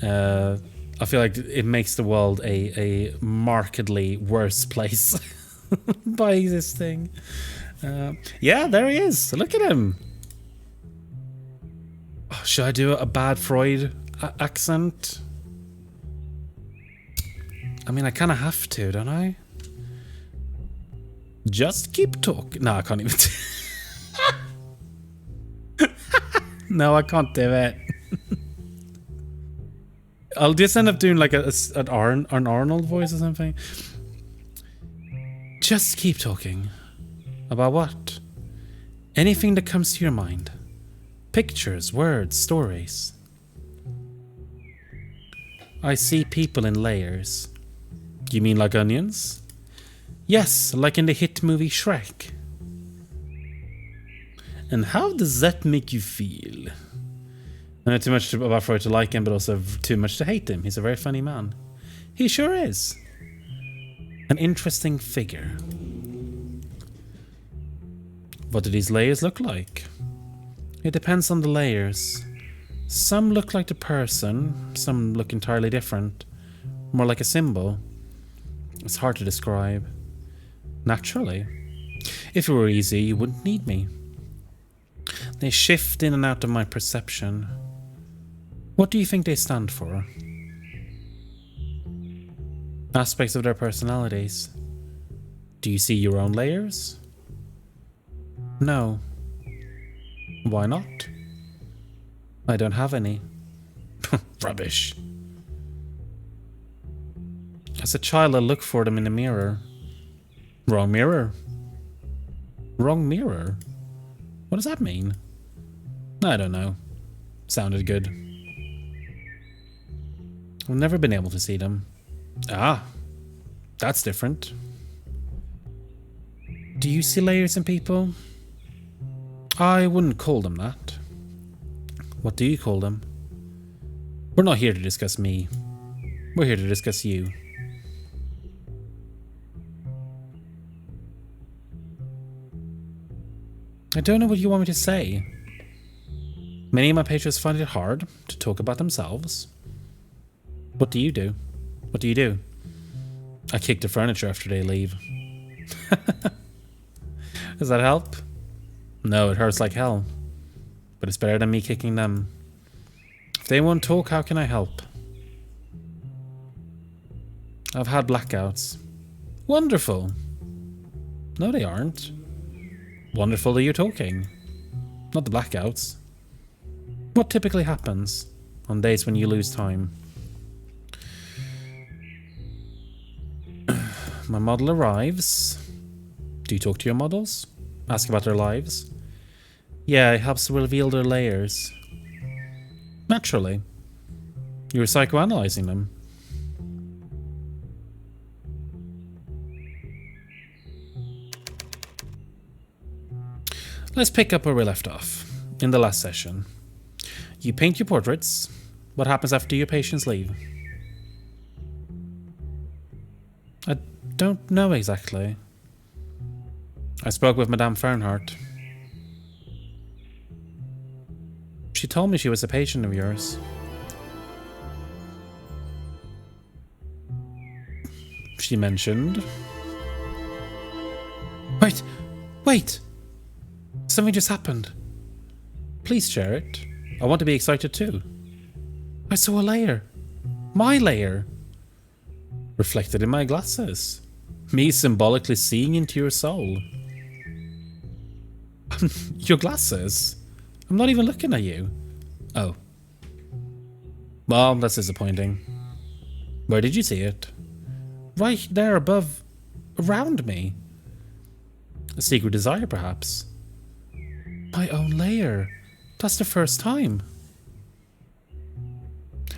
I feel like it makes the world a markedly worse place by existing. Yeah, there he is. Look at him. Oh, should I do a bad Freud accent? I mean, I kind of have to, don't I? Just keep talking. No, I can't even. No, I can't do it. I'll just end up doing like an Arnold voice or something. Just keep talking. About what? Anything that comes to your mind. Pictures, words, stories. I see people in layers. You mean like onions? Yes, like in the hit movie Shrek. And how does that make you feel? I know too much about Freud to like him, but also too much to hate him. He's a very funny man. He sure is. An interesting figure. What do these layers look like? It depends on the layers. Some look like the person, some look entirely different. More like a symbol. It's hard to describe. Naturally. If it were easy, you wouldn't need me. They shift in and out of my perception. What do you think they stand for? Aspects of their personalities. Do you see your own layers? No. Why not? I don't have any. Rubbish. As a child, I looked for them in the mirror. Wrong mirror. Wrong mirror? What does that mean? I don't know. Sounded good. I've never been able to see them. Ah, that's different. Do you see layers in people? I wouldn't call them that. What do you call them? We're not here to discuss me. We're here to discuss you. I don't know what you want me to say. Many of my patrons find it hard to talk about themselves. What do you do? What do you do? I kick the furniture after they leave. Does that help? No, it hurts like hell. But it's better than me kicking them. If they won't talk, how can I help? I've had blackouts. Wonderful. No, they aren't. Wonderful that you're talking. Not the blackouts. What typically happens on days when you lose time? My model arrives. Do you talk to your models? Ask about their lives? Yeah, it helps to reveal their layers. Naturally. You're psychoanalyzing them. Let's pick up where we left off, in the last session. You paint your portraits. What happens after your patients leave? I don't know exactly. I spoke with Madame Fernhardt. She told me she was a patient of yours. She mentioned. Wait! Wait! Something just happened. Please share it. I want to be excited too. I saw a layer. My layer. Reflected in my glasses. Me symbolically seeing into your soul. Your glasses? I'm not even looking at you. Oh. Well, that's disappointing. Where did you see it? Right there above, around me. A secret desire, perhaps. My own layer. That's the first time.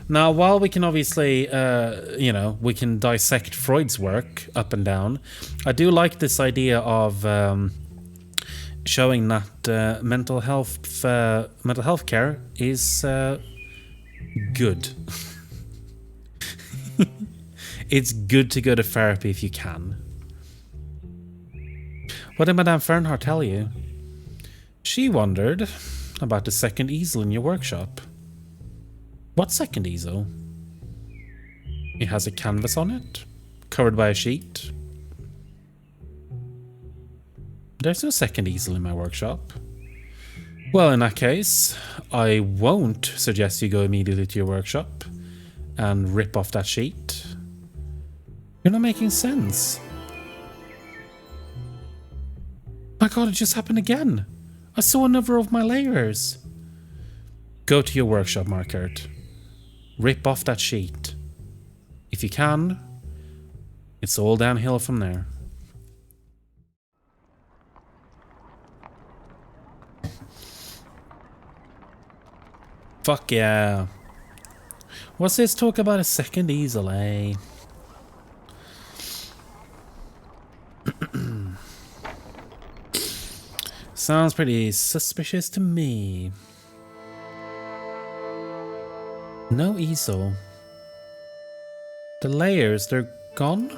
Now, while we can obviously, we can dissect Freud's work up and down, I do like this idea of showing that mental health care is good. It's good to go to therapy if you can. What did Madame Fernhardt tell you? She wondered about the second easel in your workshop. What second easel? It has a canvas on it, covered by a sheet. There's no second easel in my workshop. Well, in that case, I won't suggest you go immediately to your workshop and rip off that sheet. You're not making sense. My god, it just happened again. I saw another of my layers. Go to your workshop, Markert. Rip off that sheet. If you can, it's all downhill from there. Fuck yeah. What's this talk about a second easel, eh? Sounds pretty suspicious to me. No easel. The layers, they're gone?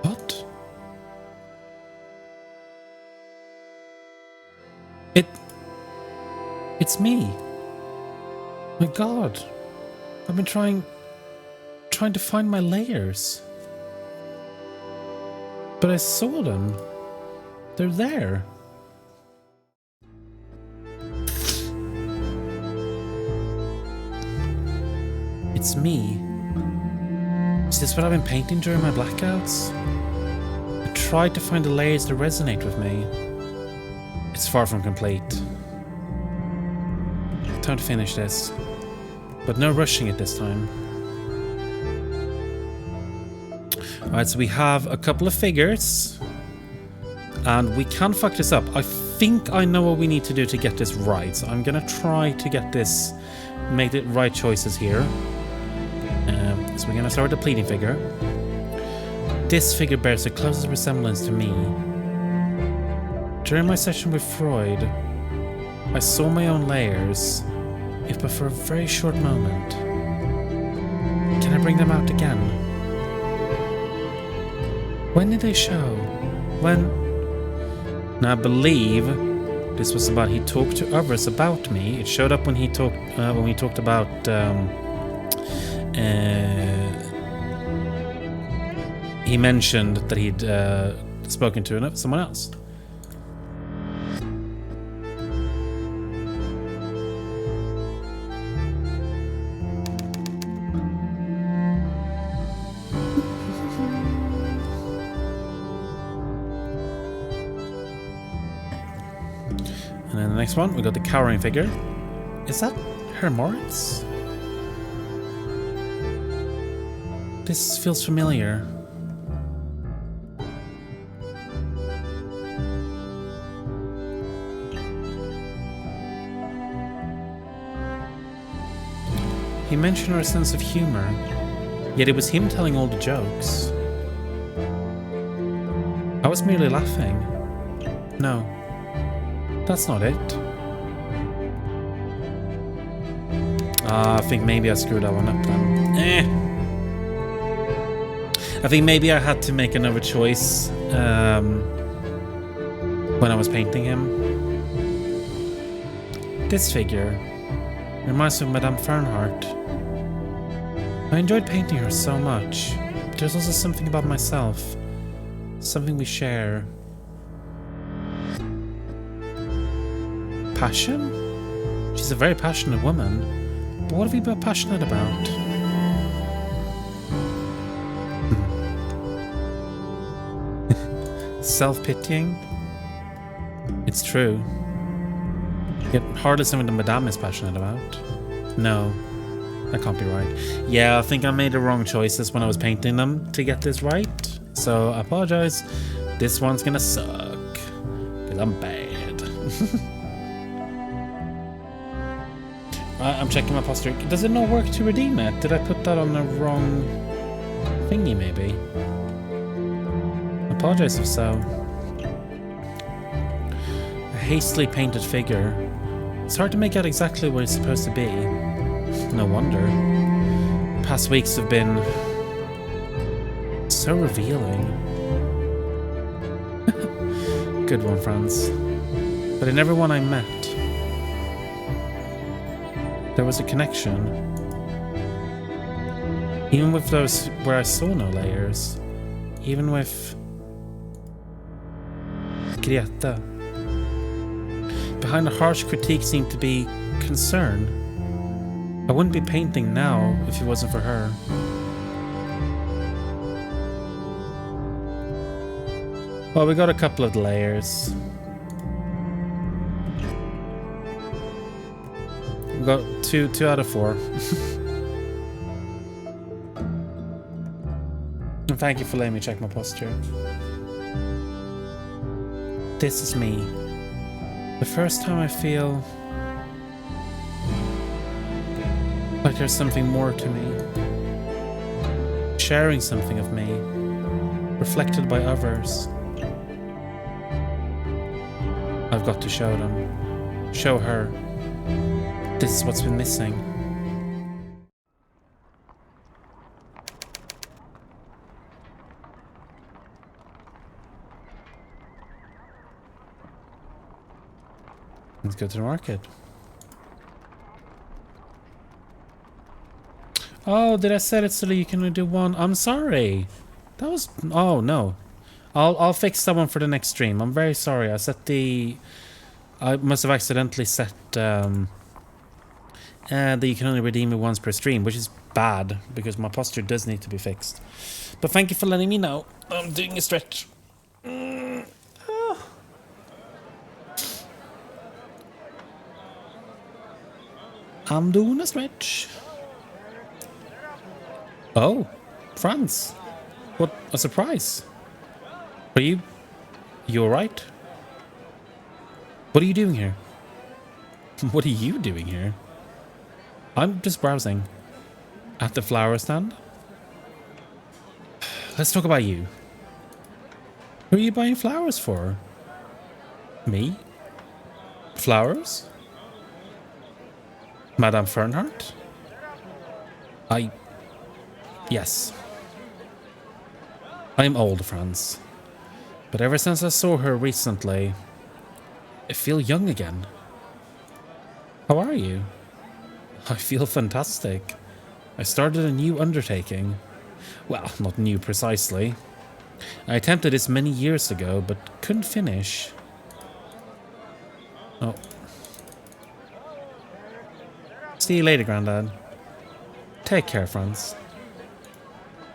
What? It's me. My god. I've been trying to find my layers. But I saw them. They're there. It's me. Is this what I've been painting during my blackouts? I tried to find the layers that resonate with me. It's far from complete. Time to finish this. But no rushing it this time. Alright, so we have a couple of figures. And we can fuck this up. I think I know what we need to do to get this right. So I'm gonna try to get this, make the right choices here. So we're gonna start with the pleading figure. This figure bears the closest resemblance to me. During my session with Freud, I saw my own layers, if but for a very short moment. Can I bring them out again? When did they show? When? Now I believe this was about he talked to others about me. It showed up when he talked when we talked about he mentioned that he'd spoken to someone else. And then the next one, we got the cowering figure. Is that Herr Moritz? This feels familiar. He mentioned our sense of humor, yet it was him telling all the jokes. I was merely laughing. No, that's not it. I think maybe I screwed that one up then. I think maybe I had to make another choice. when I was painting him. This figure reminds me of Madame Fernhardt. I enjoyed painting her so much, but there's also something about myself, something we share. Passion? She's a very passionate woman, but what have we been passionate about? Self-pitying? It's true. Yet hardly something that Madame is passionate about. No, that can't be right. Yeah, I think I made the wrong choices when I was painting them to get this right. So I apologize. This one's gonna suck. Because I'm bad. I'm checking my posture. Does it not work to redeem it? Did I put that on the wrong thingy maybe? I apologize if so. A hastily painted figure. It's hard to make out exactly what it's supposed to be. No wonder. The past weeks have been so revealing. Good one, Franz. But in everyone I met, there was a connection. Even with those where I saw no layers. Even with Greta. Behind the harsh critique seemed to be concern. I wouldn't be painting now if it wasn't for her. Well, we got a couple of layers. We got two out of 4. And thank you for letting me check my posture. This is me. The first time I feel like there's something more to me. Sharing something of me, reflected by others. I've got to show them. Show her. This is what's been missing. Let's go to the market. Oh, did I set it so that you can only do one? I'm sorry. That was... Oh, no. I'll fix that one for the next stream. I'm very sorry. I set the... I must have accidentally set... that you can only redeem it once per stream, which is bad, because my posture does need to be fixed. But thank you for letting me know. I'm doing a stretch. I'm doing a stretch. Oh, Franz. What a surprise. Are you alright? What are you doing here? What are you doing here? I'm just browsing. At the flower stand? Let's talk about you. Who are you buying flowers for? Me? Flowers? Madame Fernhardt? Yes. I'm old, Franz. But ever since I saw her recently, I feel young again. How are you? I feel fantastic. I started a new undertaking. Well, not new precisely. I attempted this many years ago, but couldn't finish. Oh. See you later, Grandad. Take care, Franz.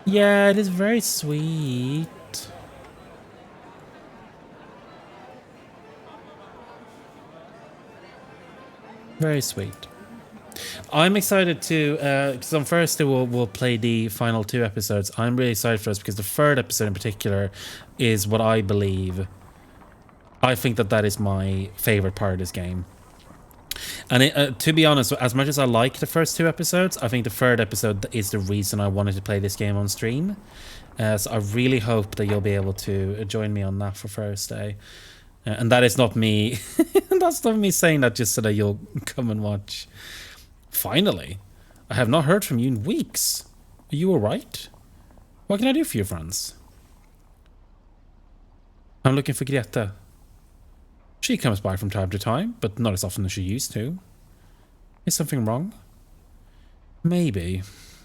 Yeah, it is very sweet. Very sweet. I'm excited to, because on Thursday we'll play the final 2 episodes. I'm really excited for this because the 3rd episode in particular is what I believe. I think that is my favorite part of this game. And to be honest, as much as I like the first 2 episodes, I think the 3rd episode is the reason I wanted to play this game on stream. So I really hope that you'll be able to join me on that for Thursday. And that is not me. That's not me saying that just so that you'll come and watch. Finally, I have not heard from you in weeks. Are you alright? What can I do for you, Franz? I'm looking for Greta. She comes by from time to time, but not as often as she used to. Is something wrong? Maybe.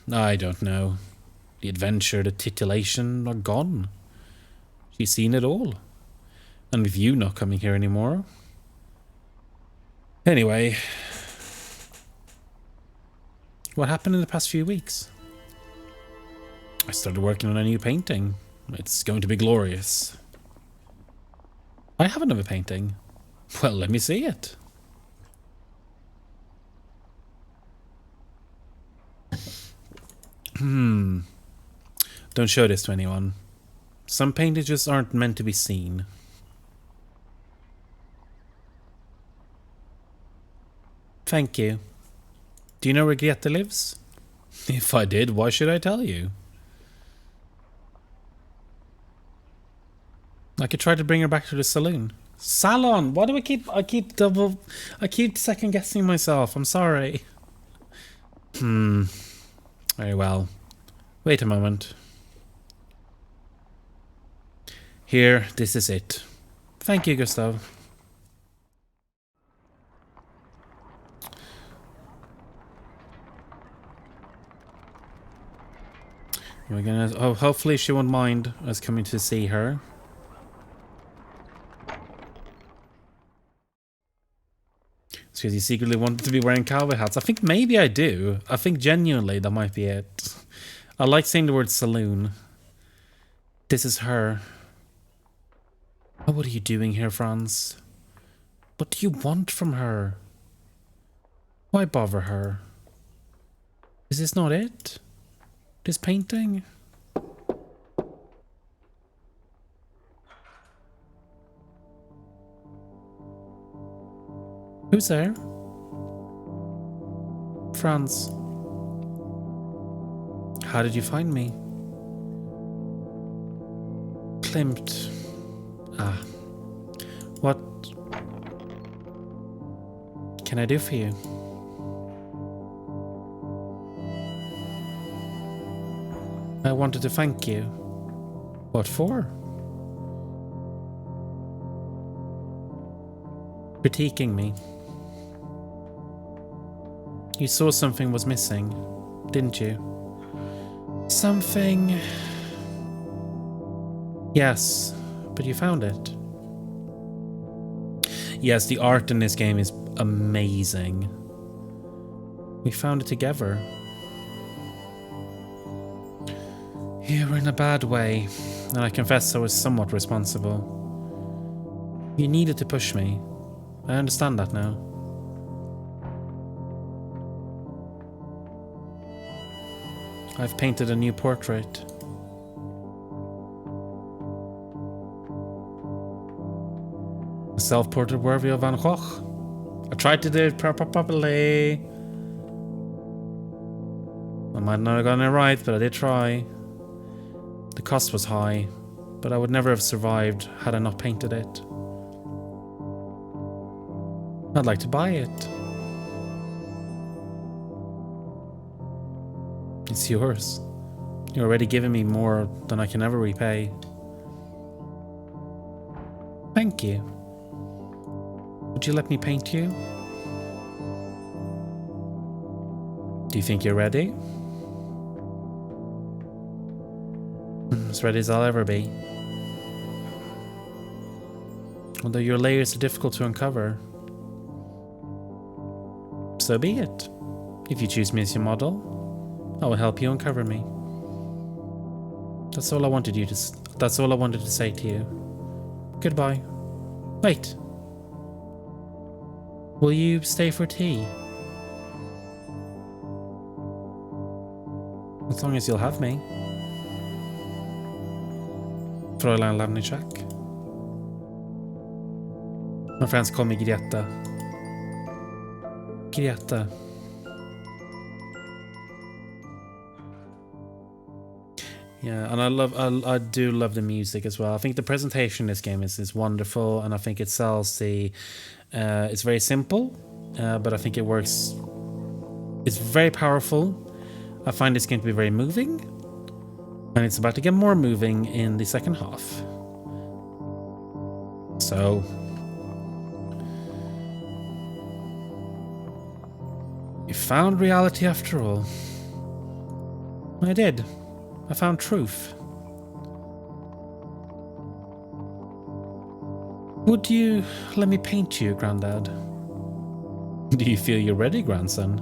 I don't know. The adventure, the titillation are gone. She's seen it all. And with you not coming here anymore. Anyway. What happened in the past few weeks? I started working on a new painting. It's going to be glorious. I have another painting. Well, let me see it. Don't show this to anyone. Some paintings just aren't meant to be seen. Thank you. Do you know where Greta lives? If I did, why should I tell you? I could try to bring her back to the saloon. Salon! Why do I keep second guessing myself? I'm sorry. Very well. Wait a moment. Here, this is it. Thank you, Gustav. We're gonna. Oh, hopefully she won't mind us coming to see her. Because you secretly wanted to be wearing cowboy hats. I think maybe I do. I think genuinely that might be it. I like saying the word saloon. This is her. Oh, what are you doing here, Franz? What do you want from her? Why bother her? Is this not it? This painting? Who's there? Franz. How did you find me? Klimt. Ah. What can I do for you? I wanted to thank you. What for? Critiquing me. You saw something was missing, didn't you? Something... Yes, but you found it. Yes, the art in this game is amazing. We found it together. You were in a bad way, and I confess I was somewhat responsible. You needed to push me. I understand that now. I've painted a new portrait. A self-portrait worthy of Van Gogh. I tried to do it properly. I might not have gotten it right, but I did try. The cost was high, but I would never have survived had I not painted it. I'd like to buy it. It's yours. You're already giving me more than I can ever repay. Thank you. Would you let me paint you? Do you think you're ready? As ready as I'll ever be. Although your layers are difficult to uncover. So be it. If you choose me as your model, I will help you uncover me. That's all I wanted to say to you. Goodbye. Wait. Will you stay for tea? As long as you'll have me. Fräulein Lavnicek. My friends call me Greta. Greta. Yeah, and I do love the music as well. I think the presentation in this game is wonderful, and I think it sells the... it's very simple, but I think it works... It's very powerful. I find this game to be very moving, and it's about to get more moving in the second half. So, You found reality after all. I did. I found truth. Would you let me paint you, Grandad? Do you feel you're ready, grandson?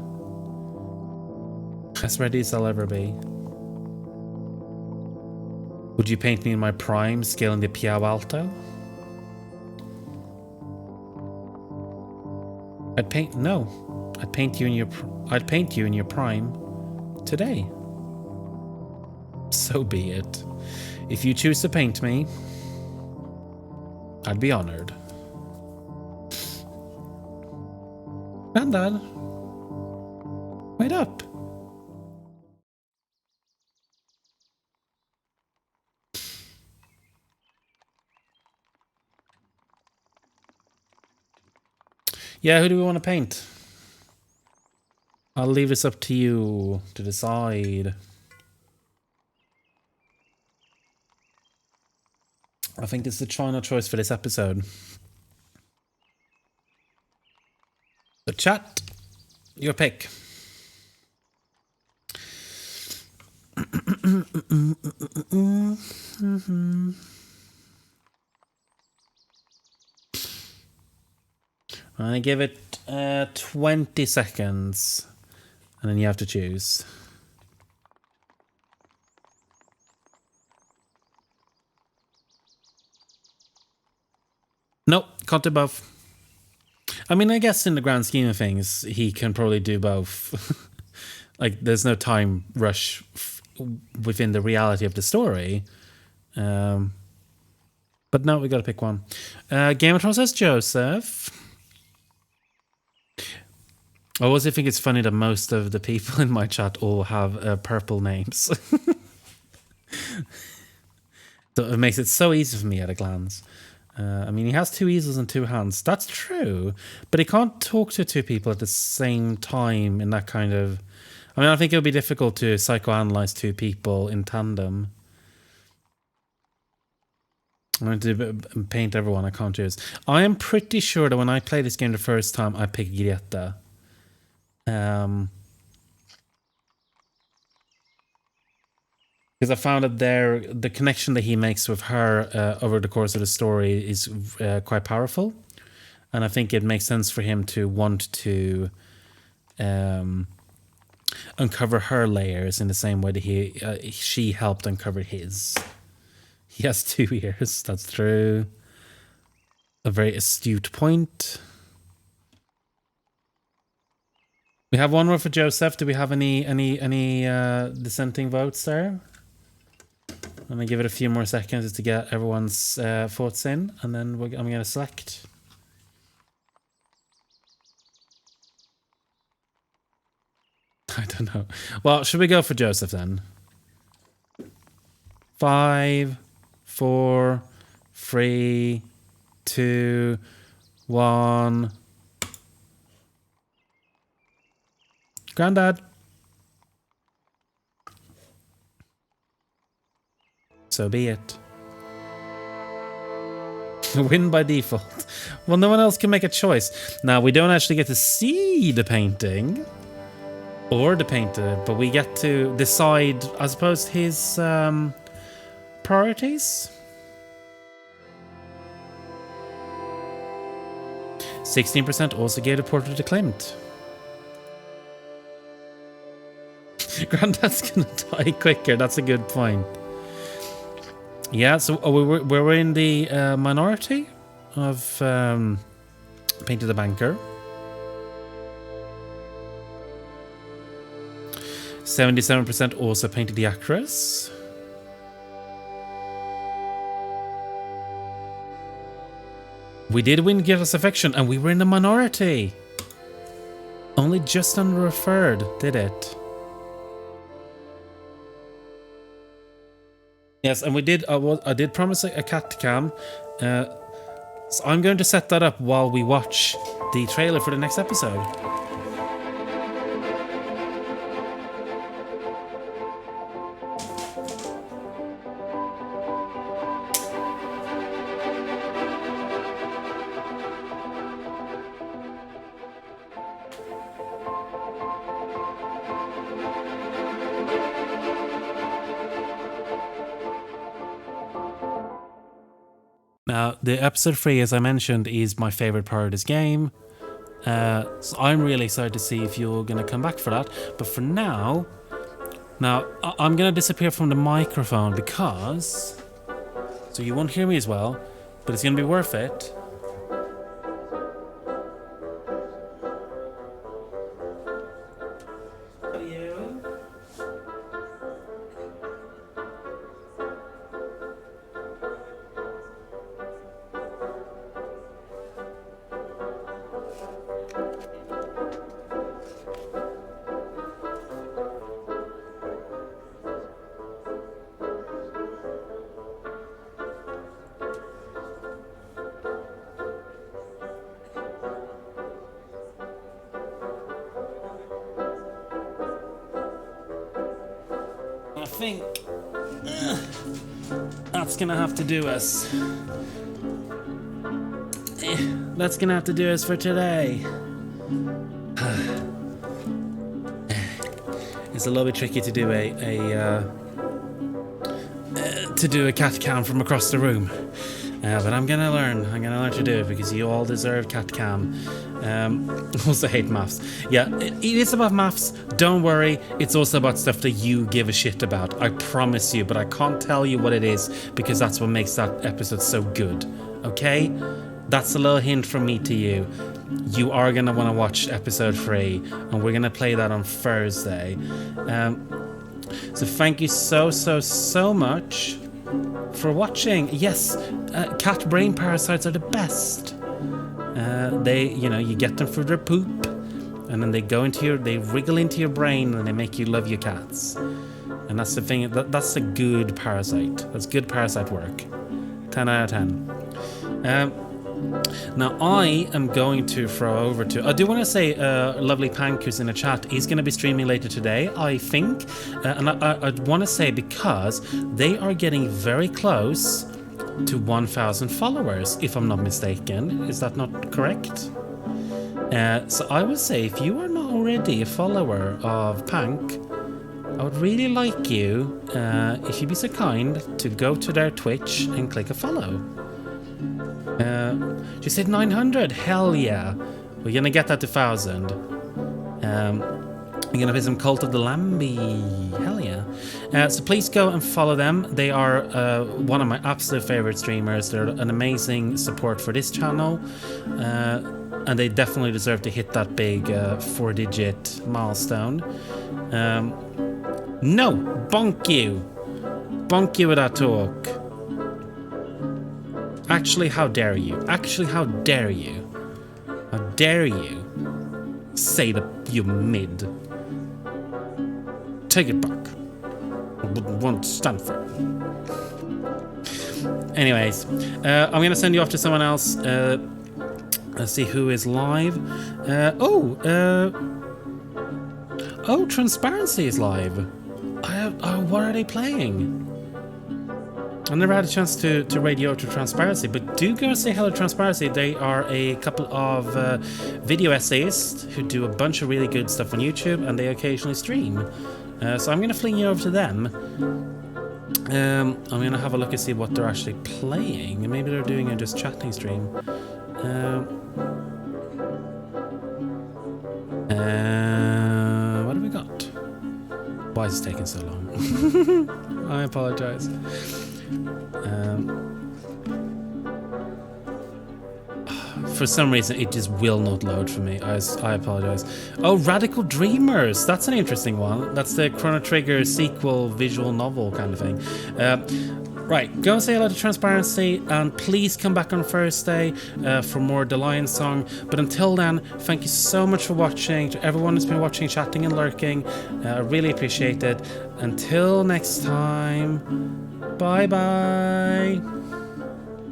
As ready as I'll ever be. Would you paint me in my prime, scaling the Piau Alto? I'd paint you in your prime today. So be it. If you choose to paint me, I'd be honored. Grandad, wait up. Yeah, who do we want to paint? I'll leave this up to you to decide. I think this is the final choice for this episode. The chat, your pick. I give it 20 seconds, and then you have to choose. Nope, can't do both. I mean, I guess in the grand scheme of things, he can probably do both. Like, there's no time rush within the reality of the story. But no, we gotta pick one. Game of Thrones says Joseph. I also think it's funny that most of the people in my chat all have purple names. So it makes it so easy for me at a glance. I mean, he has 2 easels and 2 hands. That's true. But he can't talk to 2 people at the same time in that kind of... I mean, I think it would be difficult to psychoanalyze 2 people in tandem. I'm going to paint everyone. I can't choose. I am pretty sure that when I played this game the first time, I picked Greta. Because I found that the connection that he makes with her over the course of the story is quite powerful. And I think it makes sense for him to want to uncover her layers in the same way that she helped uncover his. He has 2 ears, that's true. A very astute point. We have one more for Joseph. Do we have any dissenting votes there? I'm gonna give it a few more seconds to get everyone's thoughts in, and then I'm gonna select. I don't know. Well, should we go for Joseph then? 5, 4, 3, 2, 1. Grandad. So be it. Win by default. Well, no one else can make a choice. Now, we don't actually get to see the painting or the painter, but we get to decide, I suppose, his priorities. 16% also gave the portrait to Klimt. Granddad's gonna die quicker. That's a good point. Yeah, so we're in the minority of Painted the Banker. 77% also painted the actress. We did win Give Us Affection, and we were in the minority. Only just under a third did it. Yes, and we did. I did promise a cat cam, so I'm going to set that up while we watch the trailer for the next episode. Now, the episode 3, as I mentioned, is my favorite part of this game. So I'm really excited to see if you're going to come back for that. But for now, I'm going to disappear from the microphone because... So you won't hear me as well, but it's going to be worth it. I think that's gonna have to do us. That's gonna have to do us for today. It's a little bit tricky to do a cat cam from across the room. But I'm gonna learn to do it because you all deserve cat cam. Also hate maths. Yeah, it is about maths. Don't worry, it's also about stuff that you give a shit about. I promise you, but I can't tell you what it is because that's what makes that episode so good. Okay? That's a little hint from me to you. You are gonna want to watch episode 3, and we're gonna play that on Thursday. So thank you so much for watching. Yes, cat brain parasites are the best. You get them through their poop, and then they wriggle into your brain, and they make you love your cats. And that's the thing. That's a good parasite. That's good parasite work. 10 out of 10. Now I am going to throw over to... I do want to say lovely Pank who's in the chat, he's going to be streaming later today, I think. And I want to say because they are getting very close to 1,000 followers, if I'm not mistaken. Is that not correct? So I would say if you are not already a follower of Pank, I would really like you, if you'd be so kind, to go to their Twitch and click a follow. She said 900. Hell yeah. We're gonna get that to 1,000. We're gonna play some Cult of the Lamby. Hell yeah. So please go and follow them. They are one of my absolute favorite streamers. They're an amazing support for this channel. And they definitely deserve to hit that big 4-digit milestone. No! Bonk you! Bonk you with that talk. Actually, how dare you? Actually, how dare you? How dare you say that you mid? Take it back. I wouldn't want to stand for it. Anyways, I'm going to send you off to someone else. Let's see who is live. Transparency is live. What are they playing? I never had a chance to radio to Transparency, but do go say hello to Transparency. They are a couple of video essayists who do a bunch of really good stuff on YouTube, and they occasionally stream. So I'm going to fling you over to them. I'm going to have a look and see what they're actually playing. Maybe they're doing a just chatting stream. What have we got? Why is it taking so long? I apologize. For some reason, it just will not load for me. I apologize. Oh, Radical Dreamers. That's an interesting one. That's the Chrono Trigger sequel visual novel kind of thing. Right, go and say hello to Transparency, and please come back on Thursday for more The Lion Song. But until then, thank you so much for watching. To everyone who's been watching, chatting, and lurking, I really appreciate it. Until next time, bye-bye.